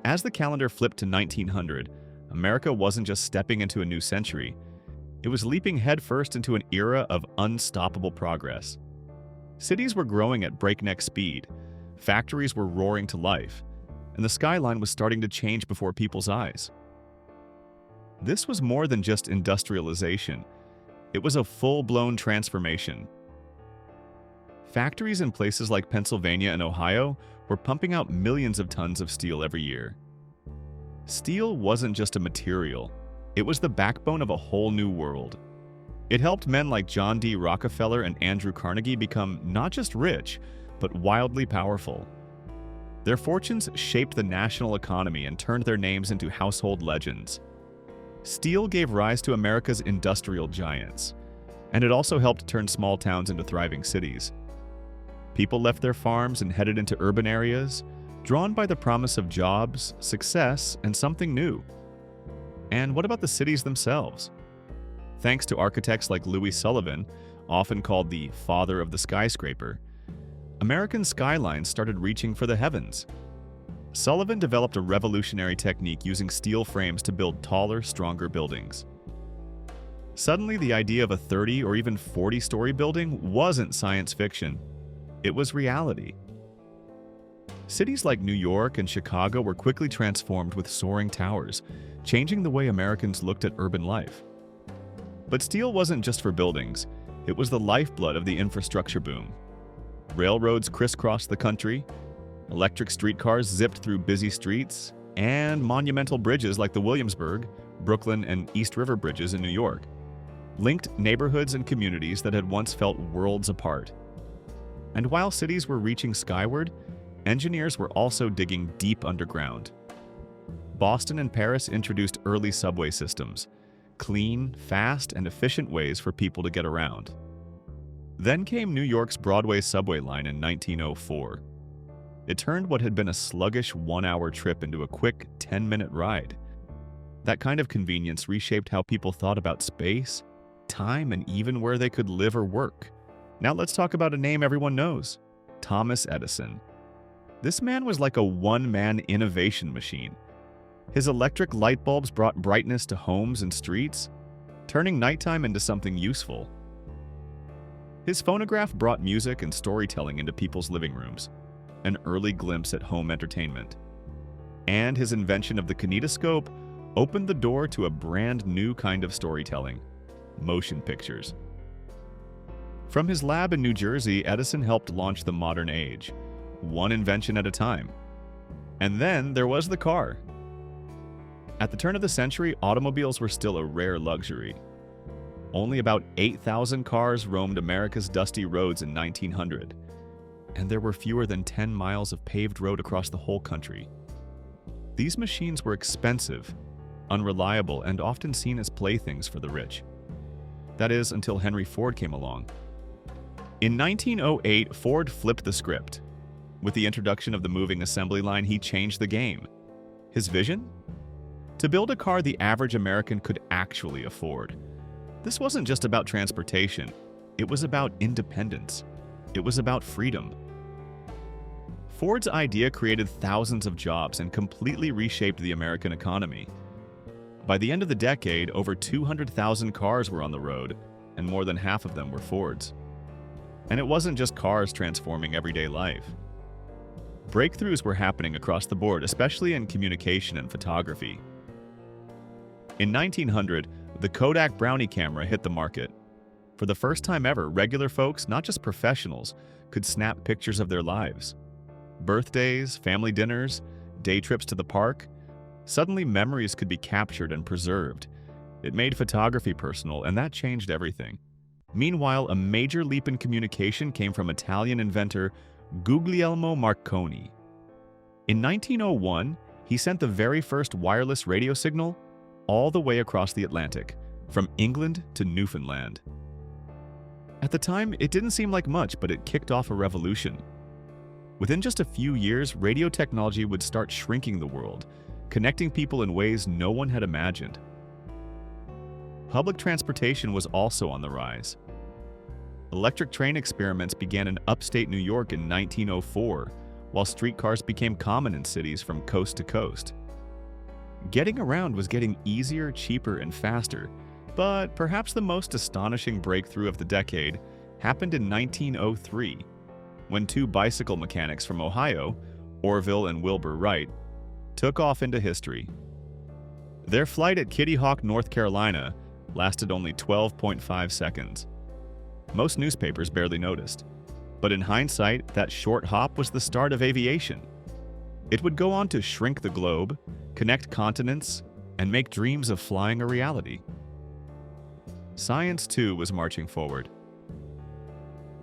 As the calendar flipped to 1900, America wasn't just stepping into a new century, it was leaping headfirst into an era of unstoppable progress. Cities were growing at breakneck speed, factories were roaring to life, and the skyline was starting to change before people's eyes. This was more than just industrialization, it was a full-blown transformation. Factories in places like Pennsylvania and Ohio were pumping out millions of tons of steel every year. Steel wasn't just a material, it was the backbone of a whole new world. It helped men like John D. Rockefeller and Andrew Carnegie become not just rich, but wildly powerful. Their fortunes shaped the national economy and turned their names into household legends. Steel gave rise to America's industrial giants, and it also helped turn small towns into thriving cities. People left their farms and headed into urban areas, drawn by the promise of jobs, success, and something new. And what about the cities themselves? Thanks to architects like Louis Sullivan, often called the father of the skyscraper, American skylines started reaching for the heavens. Sullivan developed a revolutionary technique using steel frames to build taller, stronger buildings. Suddenly, the idea of a 30 or even 40-story building wasn't science fiction. It was reality. Cities like New York and Chicago were quickly transformed with soaring towers, changing the way Americans looked at urban life. But steel wasn't just for buildings, it was the lifeblood of the infrastructure boom. Railroads crisscrossed the country, electric streetcars zipped through busy streets, and monumental bridges like the Williamsburg, Brooklyn, and East River bridges in New York linked neighborhoods and communities that had once felt worlds apart. And while cities were reaching skyward, engineers were also digging deep underground. Boston and Paris introduced early subway systems, clean, fast, and efficient ways for people to get around. Then came New York's Broadway subway line in 1904. It turned what had been a sluggish 1-hour trip into a quick 10-minute ride. That kind of convenience reshaped how people thought about space, time, and even where they could live or work. Now let's talk about a name everyone knows: Thomas Edison. This man was like a one-man innovation machine. His electric light bulbs brought brightness to homes and streets, turning nighttime into something useful. His phonograph brought music and storytelling into people's living rooms, an early glimpse at home entertainment. And his invention of the kinetoscope opened the door to a brand new kind of storytelling: motion pictures. From his lab in New Jersey, Edison helped launch the modern age, one invention at a time. And then there was the car. At the turn of the century, automobiles were still a rare luxury. Only about 8,000 cars roamed America's dusty roads in 1900, and there were fewer than 10 miles of paved road across the whole country. These machines were expensive, unreliable, and often seen as playthings for the rich. That is, until Henry Ford came along. In 1908, Ford flipped the script. With the introduction of the moving assembly line, he changed the game. His vision? To build a car the average American could actually afford. This wasn't just about transportation. It was about independence. It was about freedom. Ford's idea created thousands of jobs and completely reshaped the American economy. By the end of the decade, over 200,000 cars were on the road, and more than half of them were Fords. And it wasn't just cars transforming everyday life. Breakthroughs were happening across the board, especially in communication and photography. In 1900, the Kodak Brownie camera hit the market. For the first time ever, regular folks, not just professionals, could snap pictures of their lives. Birthdays, family dinners, day trips to the park. Suddenly, memories could be captured and preserved. It made photography personal, and that changed everything. Meanwhile, a major leap in communication came from Italian inventor Guglielmo Marconi. In 1901, he sent the very first wireless radio signal all the way across the Atlantic, from England to Newfoundland. At the time, it didn't seem like much, but it kicked off a revolution. Within just a few years, radio technology would start shrinking the world, connecting people in ways no one had imagined. Public transportation was also on the rise. Electric train experiments began in upstate New York in 1904, while streetcars became common in cities from coast to coast. Getting around was getting easier, cheaper, and faster, but perhaps the most astonishing breakthrough of the decade happened in 1903, when two bicycle mechanics from Ohio, Orville and Wilbur Wright, took off into history. Their flight at Kitty Hawk, North Carolina, lasted only 12.5 seconds. Most newspapers barely noticed. But in hindsight, that short hop was the start of aviation. It would go on to shrink the globe, connect continents, and make dreams of flying a reality. Science, too, was marching forward.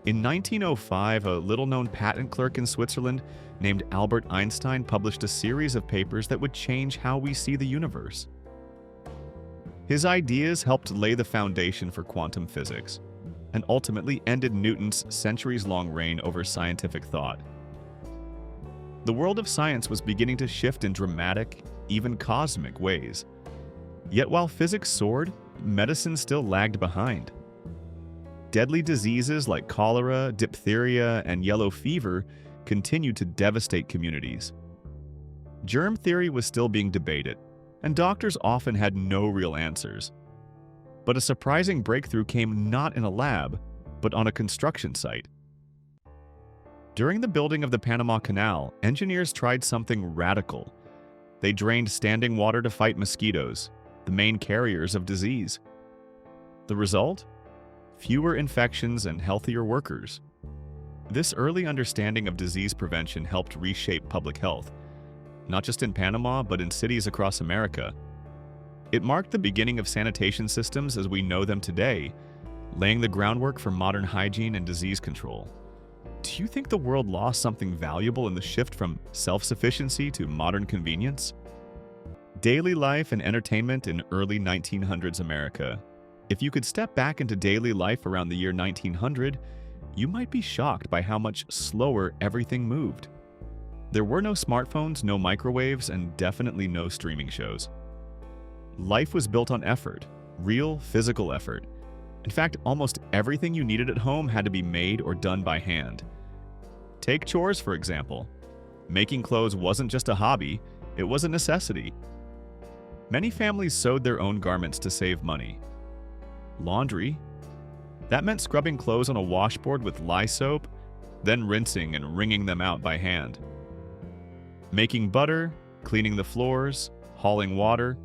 In 1905, a little-known patent clerk in Switzerland named Albert Einstein published a series of papers that would change how we see the universe. His ideas helped lay the foundation for quantum physics, and ultimately ended Newton's centuries-long reign over scientific thought. The world of science was beginning to shift in dramatic, even cosmic ways. Yet while physics soared, medicine still lagged behind. Deadly diseases like cholera, diphtheria, and yellow fever continued to devastate communities. Germ theory was still being debated, and doctors often had no real answers. But a surprising breakthrough came not in a lab, but on a construction site. During the building of the Panama Canal, engineers tried something radical. They drained standing water to fight mosquitoes, the main carriers of disease. The result? Fewer infections and healthier workers. This early understanding of disease prevention helped reshape public health, not just in Panama, but in cities across America. It marked the beginning of sanitation systems as we know them today, laying the groundwork for modern hygiene and disease control. Do you think the world lost something valuable in the shift from self-sufficiency to modern convenience? Daily life and entertainment in early 1900s America. If you could step back into daily life around the year 1900, you might be shocked by how much slower everything moved. There were no smartphones, no microwaves, and definitely no streaming shows. Life was built on effort, real physical effort. In fact, almost everything you needed at home had to be made or done by hand. Take chores, for example. Making clothes wasn't just a hobby, it was a necessity. Many families sewed their own garments to save money. Laundry. That meant scrubbing clothes on a washboard with lye soap, then rinsing and wringing them out by hand. Making butter, cleaning the floors, hauling water,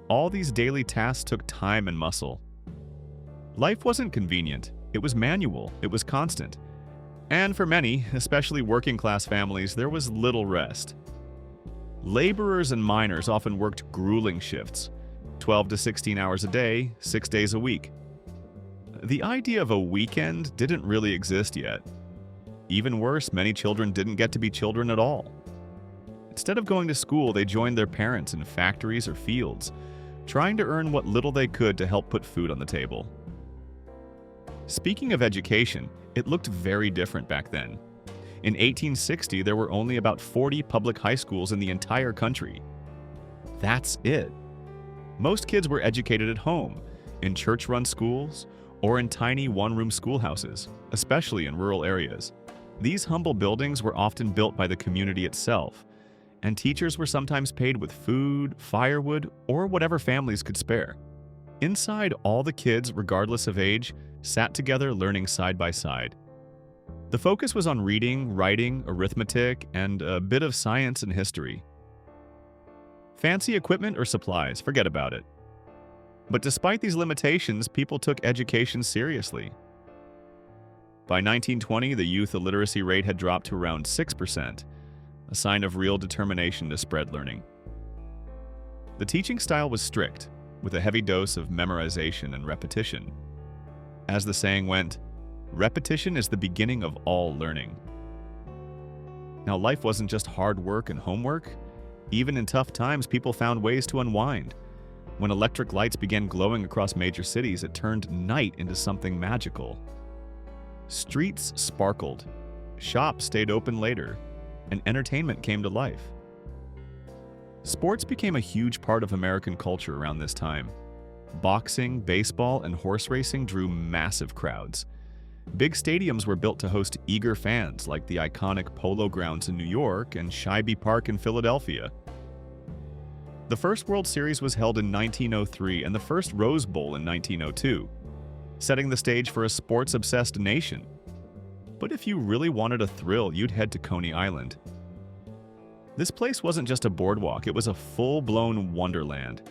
all these daily tasks took time and muscle. Life wasn't convenient, it was manual, it was constant. And for many, especially working-class families, there was little rest. Laborers and miners often worked grueling shifts, 12 to 16 hours a day, 6 days a week. The idea of a weekend didn't really exist yet. Even worse, many children didn't get to be children at all. Instead of going to school, they joined their parents in factories or fields, trying to earn what little they could to help put food on the table. Speaking of education, it looked very different back then. In 1860, there were only about 40 public high schools in the entire country. That's it. Most kids were educated at home, in church-run schools, or in tiny one-room schoolhouses, especially in rural areas. These humble buildings were often built by the community itself, and teachers were sometimes paid with food, firewood, or whatever families could spare. Inside, all the kids, regardless of age, sat together learning side by side. The focus was on reading, writing, arithmetic, and a bit of science and history. Fancy equipment or supplies, forget about it. But despite these limitations, people took education seriously. By 1920, the youth illiteracy rate had dropped to around 6%, a sign of real determination to spread learning. The teaching style was strict, with a heavy dose of memorization and repetition. As the saying went, repetition is the beginning of all learning. Now, life wasn't just hard work and homework. Even in tough times, people found ways to unwind. When electric lights began glowing across major cities, it turned night into something magical. Streets sparkled, shops stayed open later, and entertainment came to life. Sports became a huge part of American culture around this time. Boxing, baseball, and horse racing drew massive crowds. Big stadiums were built to host eager fans, like the iconic Polo Grounds in New York and Shibe Park in Philadelphia. The first World Series was held in 1903 and the first Rose Bowl in 1902, setting the stage for a sports-obsessed nation. But if you really wanted a thrill, you'd head to Coney Island. This place wasn't just a boardwalk, it was a full-blown wonderland.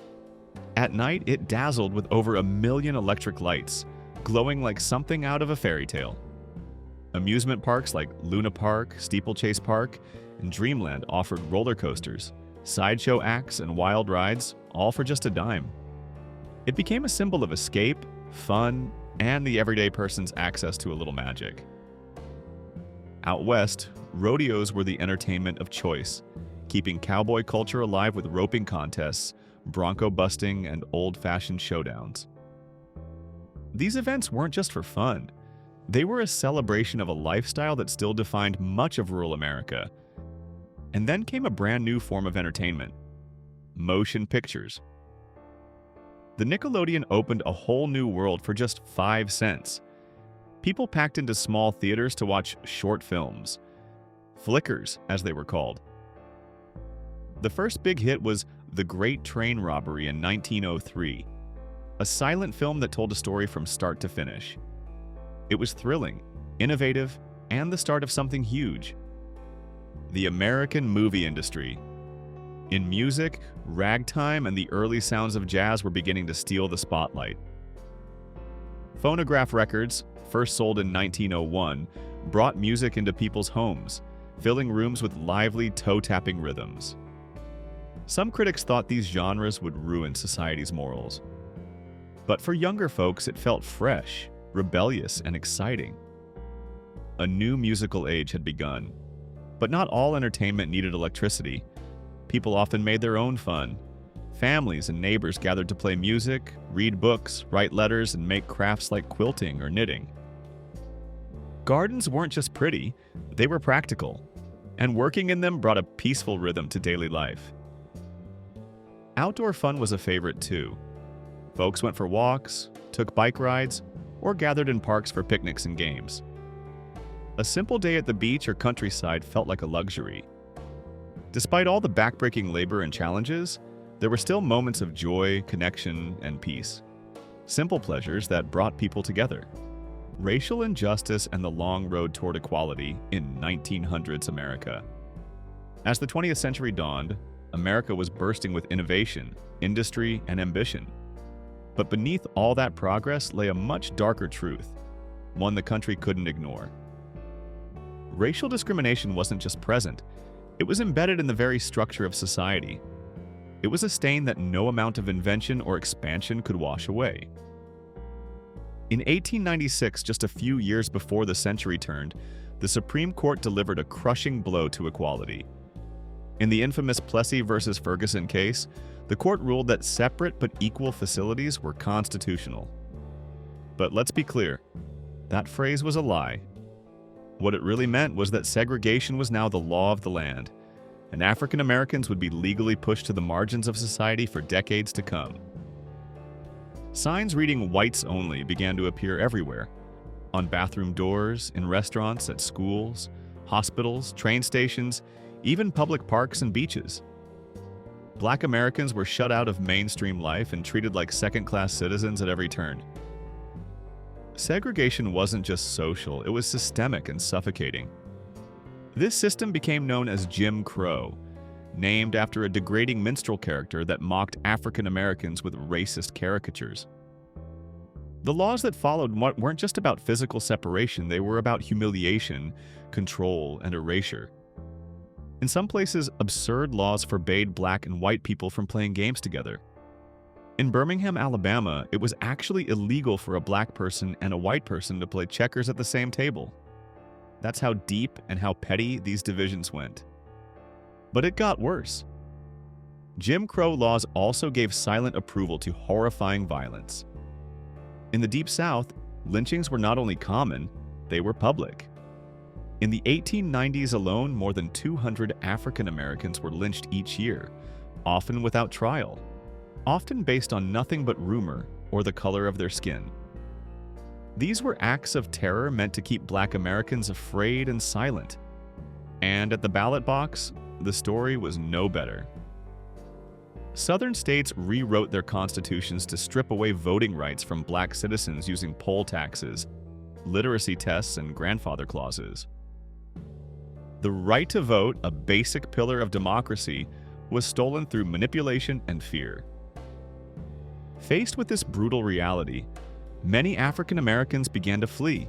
At night, it dazzled with over 1 million electric lights, glowing like something out of a fairy tale. Amusement parks like Luna Park, Steeplechase Park, and Dreamland offered roller coasters, sideshow acts, and wild rides, all for just a dime. It became a symbol of escape, fun, and the everyday person's access to a little magic. Out west, rodeos were the entertainment of choice, keeping cowboy culture alive with roping contests, bronco busting, and old-fashioned showdowns. These events weren't just for fun. They were a celebration of a lifestyle that still defined much of rural America. And then came a brand new form of entertainment: motion pictures. The Nickelodeon opened a whole new world for just 5 cents. People packed into small theaters to watch short films, flickers as they were called. The first big hit was The Great Train Robbery in 1903, a silent film that told a story from start to finish. It was thrilling, innovative, and the start of something huge: the American movie industry. In music, ragtime and the early sounds of jazz were beginning to steal the spotlight. Phonograph records, first sold in 1901, brought music into people's homes, filling rooms with lively toe-tapping rhythms. Some critics thought these genres would ruin society's morals. But for younger folks, it felt fresh, rebellious, and exciting. A new musical age had begun. But not all entertainment needed electricity. People often made their own fun. Families and neighbors gathered to play music, read books, write letters, and make crafts like quilting or knitting. Gardens weren't just pretty, they were practical, and working in them brought a peaceful rhythm to daily life. Outdoor fun was a favorite too. Folks went for walks, took bike rides, or gathered in parks for picnics and games. A simple day at the beach or countryside felt like a luxury. Despite all the backbreaking labor and challenges, there were still moments of joy, connection, and peace. Simple pleasures that brought people together. Racial injustice and the long road toward equality in 1900s America. As the 20th century dawned, America was bursting with innovation, industry, and ambition. But beneath all that progress lay a much darker truth, one the country couldn't ignore. Racial discrimination wasn't just present, it was embedded in the very structure of society. It was a stain that no amount of invention or expansion could wash away. In 1896, just a few years before the century turned, the Supreme Court delivered a crushing blow to equality. In the infamous Plessy versus Ferguson case, the court ruled that separate but equal facilities were constitutional. But let's be clear, that phrase was a lie. What it really meant was that segregation was now the law of the land, and African Americans would be legally pushed to the margins of society for decades to come. Signs reading "whites only" began to appear everywhere, on bathroom doors, in restaurants, at schools, hospitals, train stations, even public parks and beaches. Black Americans were shut out of mainstream life and treated like second-class citizens at every turn. Segregation wasn't just social, it was systemic and suffocating. This system became known as Jim Crow, named after a degrading minstrel character that mocked African Americans with racist caricatures. The laws that followed weren't just about physical separation, they were about humiliation, control, and erasure. In some places, absurd laws forbade black and white people from playing games together. In Birmingham, Alabama, it was actually illegal for a black person and a white person to play checkers at the same table. That's how deep and how petty these divisions went. But it got worse. Jim Crow laws also gave silent approval to horrifying violence. In the Deep South, lynchings were not only common, they were public. In the 1890s alone, more than 200 African Americans were lynched each year, often without trial, often based on nothing but rumor or the color of their skin. These were acts of terror meant to keep black Americans afraid and silent. And at the ballot box, the story was no better. Southern states rewrote their constitutions to strip away voting rights from black citizens using poll taxes, literacy tests, and grandfather clauses. The right to vote, a basic pillar of democracy, was stolen through manipulation and fear. Faced with this brutal reality, many African Americans began to flee.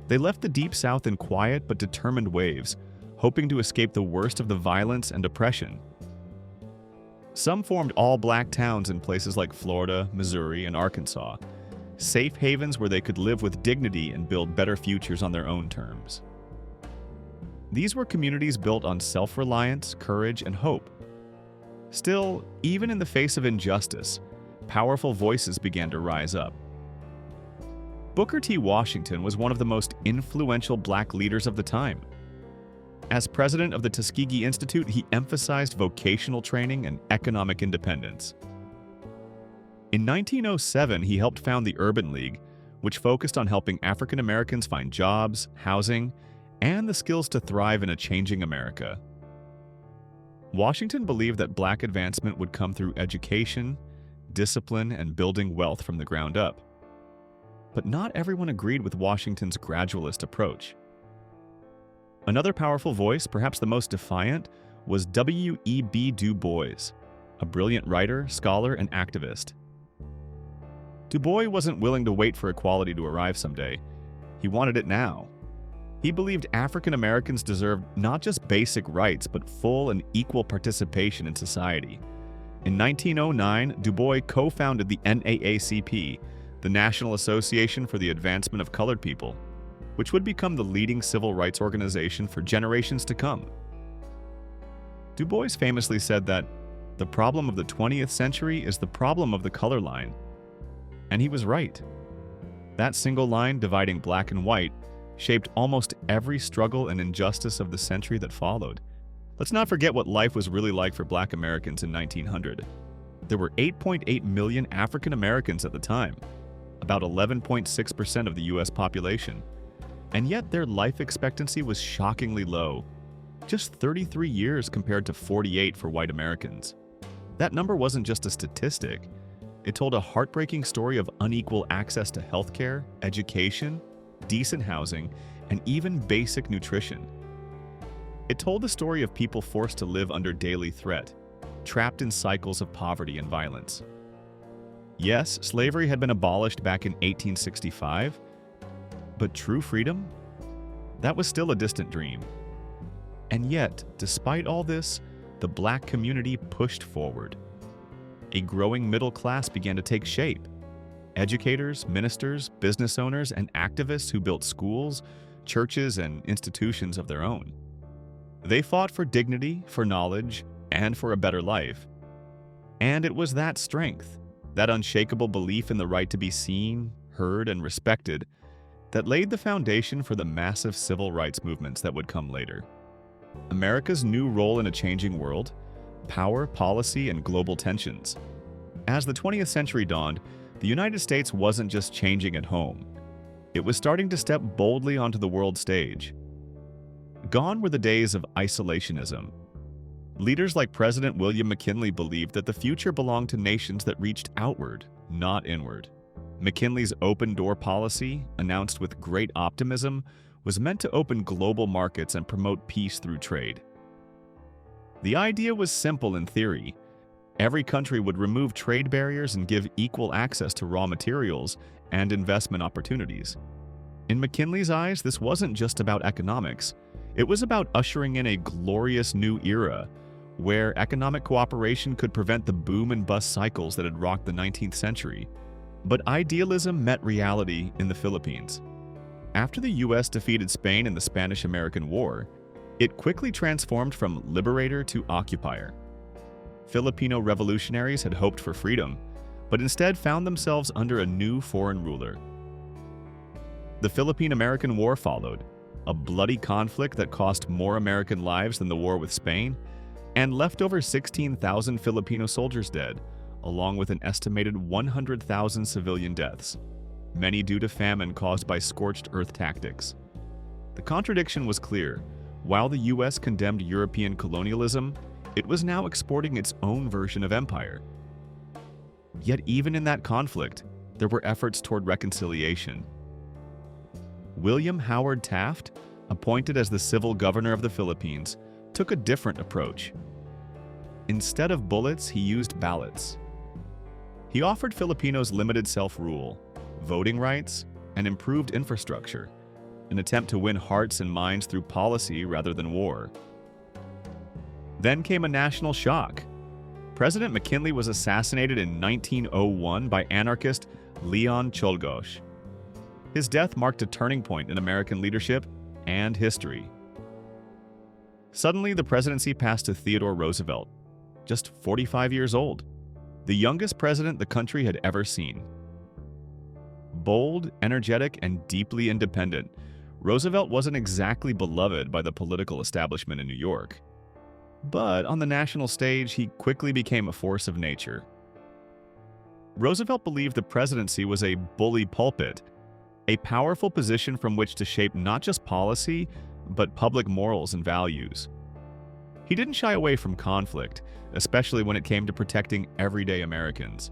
They left the Deep South in quiet but determined waves, hoping to escape the worst of the violence and oppression. Some formed all-black towns in places like Florida, Missouri, and Arkansas, safe havens where they could live with dignity and build better futures on their own terms. These were communities built on self-reliance, courage, and hope. Still, even in the face of injustice, powerful voices began to rise up. Booker T. Washington was one of the most influential black leaders of the time. As president of the Tuskegee Institute, he emphasized vocational training and economic independence. In 1907, he helped found the Urban League, which focused on helping African Americans find jobs, housing, and the skills to thrive in a changing America. Washington believed that black advancement would come through education, discipline, and building wealth from the ground up. But not everyone agreed with Washington's gradualist approach. Another powerful voice, perhaps the most defiant, was W.E.B. Du Bois, a brilliant writer, scholar, and activist. Du Bois wasn't willing to wait for equality to arrive someday. He wanted it now. He believed African Americans deserved not just basic rights, but full and equal participation in society. In 1909, Du Bois co-founded the NAACP, the National Association for the Advancement of Colored People, which would become the leading civil rights organization for generations to come. Du Bois famously said that the problem of the 20th century is the problem of the color line. And he was right. That single line dividing black and white shaped almost every struggle and injustice of the century that followed. Let's not forget what life was really like for black Americans in 1900. There were 8.8 million African Americans at the time, about 11.6% of the US population. And yet their life expectancy was shockingly low, just 33 years compared to 48 for white Americans. That number wasn't just a statistic. It told a heartbreaking story of unequal access to healthcare, education, decent housing, and even basic nutrition. It told the story of people forced to live under daily threat, trapped in cycles of poverty and violence. Yes, slavery had been abolished back in 1865, but true freedom? That was still a distant dream. And yet, despite all this, the black community pushed forward. A growing middle class began to take shape. Educators, ministers, business owners, and activists who built schools, churches, and institutions of their own. They fought for dignity, for knowledge, and for a better life. And it was that strength, that unshakable belief in the right to be seen, heard, and respected, that laid the foundation for the massive civil rights movements that would come later. America's new role in a changing world, power, policy, and global tensions. As the 20th century dawned, the United States wasn't just changing at home. It was starting to step boldly onto the world stage. Gone were the days of isolationism. Leaders like President William McKinley believed that the future belonged to nations that reached outward, not inward. McKinley's open-door policy, announced with great optimism, was meant to open global markets and promote peace through trade. The idea was simple in theory. Every country would remove trade barriers and give equal access to raw materials and investment opportunities. In McKinley's eyes, this wasn't just about economics. It was about ushering in a glorious new era where economic cooperation could prevent the boom and bust cycles that had rocked the 19th century. But idealism met reality in the Philippines. After the U.S. defeated Spain in the Spanish-American War, it quickly transformed from liberator to occupier. Filipino revolutionaries had hoped for freedom, but instead found themselves under a new foreign ruler. The Philippine-American War followed, a bloody conflict that cost more American lives than the war with Spain, and left over 16,000 Filipino soldiers dead, along with an estimated 100,000 civilian deaths, many due to famine caused by scorched earth tactics. The contradiction was clear. While the U.S. condemned European colonialism, it was now exporting its own version of empire. Yet even in that conflict, there were efforts toward reconciliation. William Howard Taft, appointed as the civil governor of the Philippines, took a different approach. Instead of bullets, he used ballots. He offered Filipinos limited self-rule, voting rights, and improved infrastructure, an attempt to win hearts and minds through policy rather than war. Then came a national shock. President McKinley was assassinated in 1901 by anarchist Leon Czolgosz. His death marked a turning point in American leadership and history. Suddenly, the presidency passed to Theodore Roosevelt, just 45 years old, the youngest president the country had ever seen. Bold, energetic, and deeply independent, Roosevelt wasn't exactly beloved by the political establishment in New York. But on the national stage, he quickly became a force of nature. Roosevelt believed the presidency was a bully pulpit, a powerful position from which to shape not just policy, but public morals and values. He didn't shy away from conflict, especially when it came to protecting everyday Americans.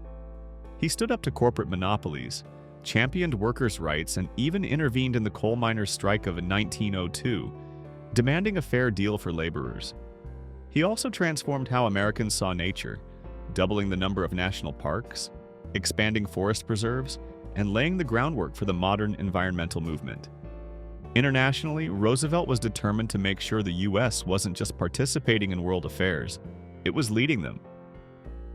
He stood up to corporate monopolies, championed workers' rights, and even intervened in the coal miners' strike of 1902, demanding a fair deal for laborers. He also transformed how Americans saw nature, doubling the number of national parks, expanding forest preserves, and laying the groundwork for the modern environmental movement. Internationally, Roosevelt was determined to make sure the U.S. wasn't just participating in world affairs, it was leading them.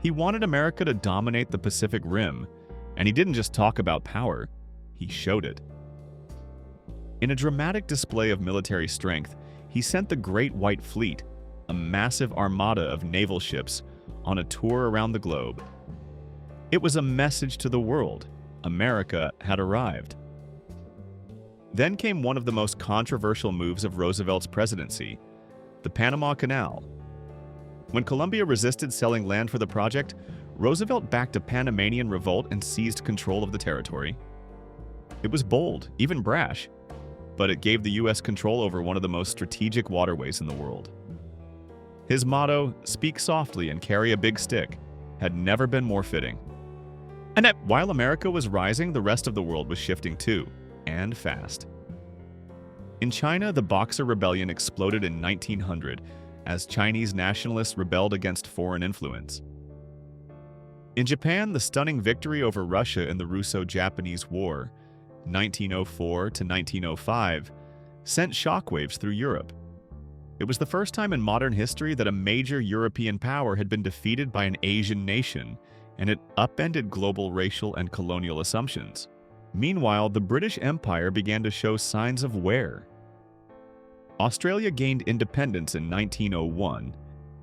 He wanted America to dominate the Pacific Rim, and he didn't just talk about power, he showed it. In a dramatic display of military strength, he sent the Great White Fleet, a massive armada of naval ships, on a tour around the globe. It was a message to the world. America had arrived. Then came one of the most controversial moves of Roosevelt's presidency, the Panama Canal. When Colombia resisted selling land for the project, Roosevelt backed a Panamanian revolt and seized control of the territory. It was bold, even brash, but it gave the U.S. control over one of the most strategic waterways in the world. His motto, "Speak softly and carry a big stick," had never been more fitting. And while America was rising, the rest of the world was shifting too, and fast. In China, the Boxer Rebellion exploded in 1900 as Chinese nationalists rebelled against foreign influence. In Japan, the stunning victory over Russia in the Russo-Japanese War, 1904 to 1905, sent shockwaves through Europe. It was the first time in modern history that a major European power had been defeated by an Asian nation, and it upended global racial and colonial assumptions. Meanwhile, the British Empire began to show signs of wear. Australia gained independence in 1901,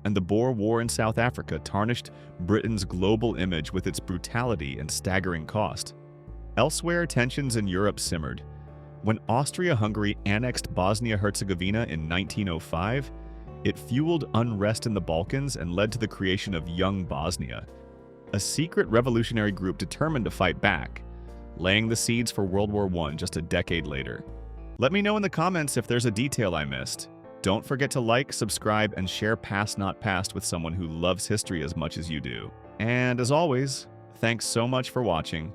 and the Boer War in South Africa tarnished Britain's global image with its brutality and staggering cost. Elsewhere, tensions in Europe simmered. When Austria-Hungary annexed Bosnia-Herzegovina in 1905, it fueled unrest in the Balkans and led to the creation of Young Bosnia, a secret revolutionary group determined to fight back, laying the seeds for World War I just a decade later. Let me know in the comments if there's a detail I missed. Don't forget to like, subscribe, and share Past Not Past with someone who loves history as much as you do. And as always, thanks so much for watching.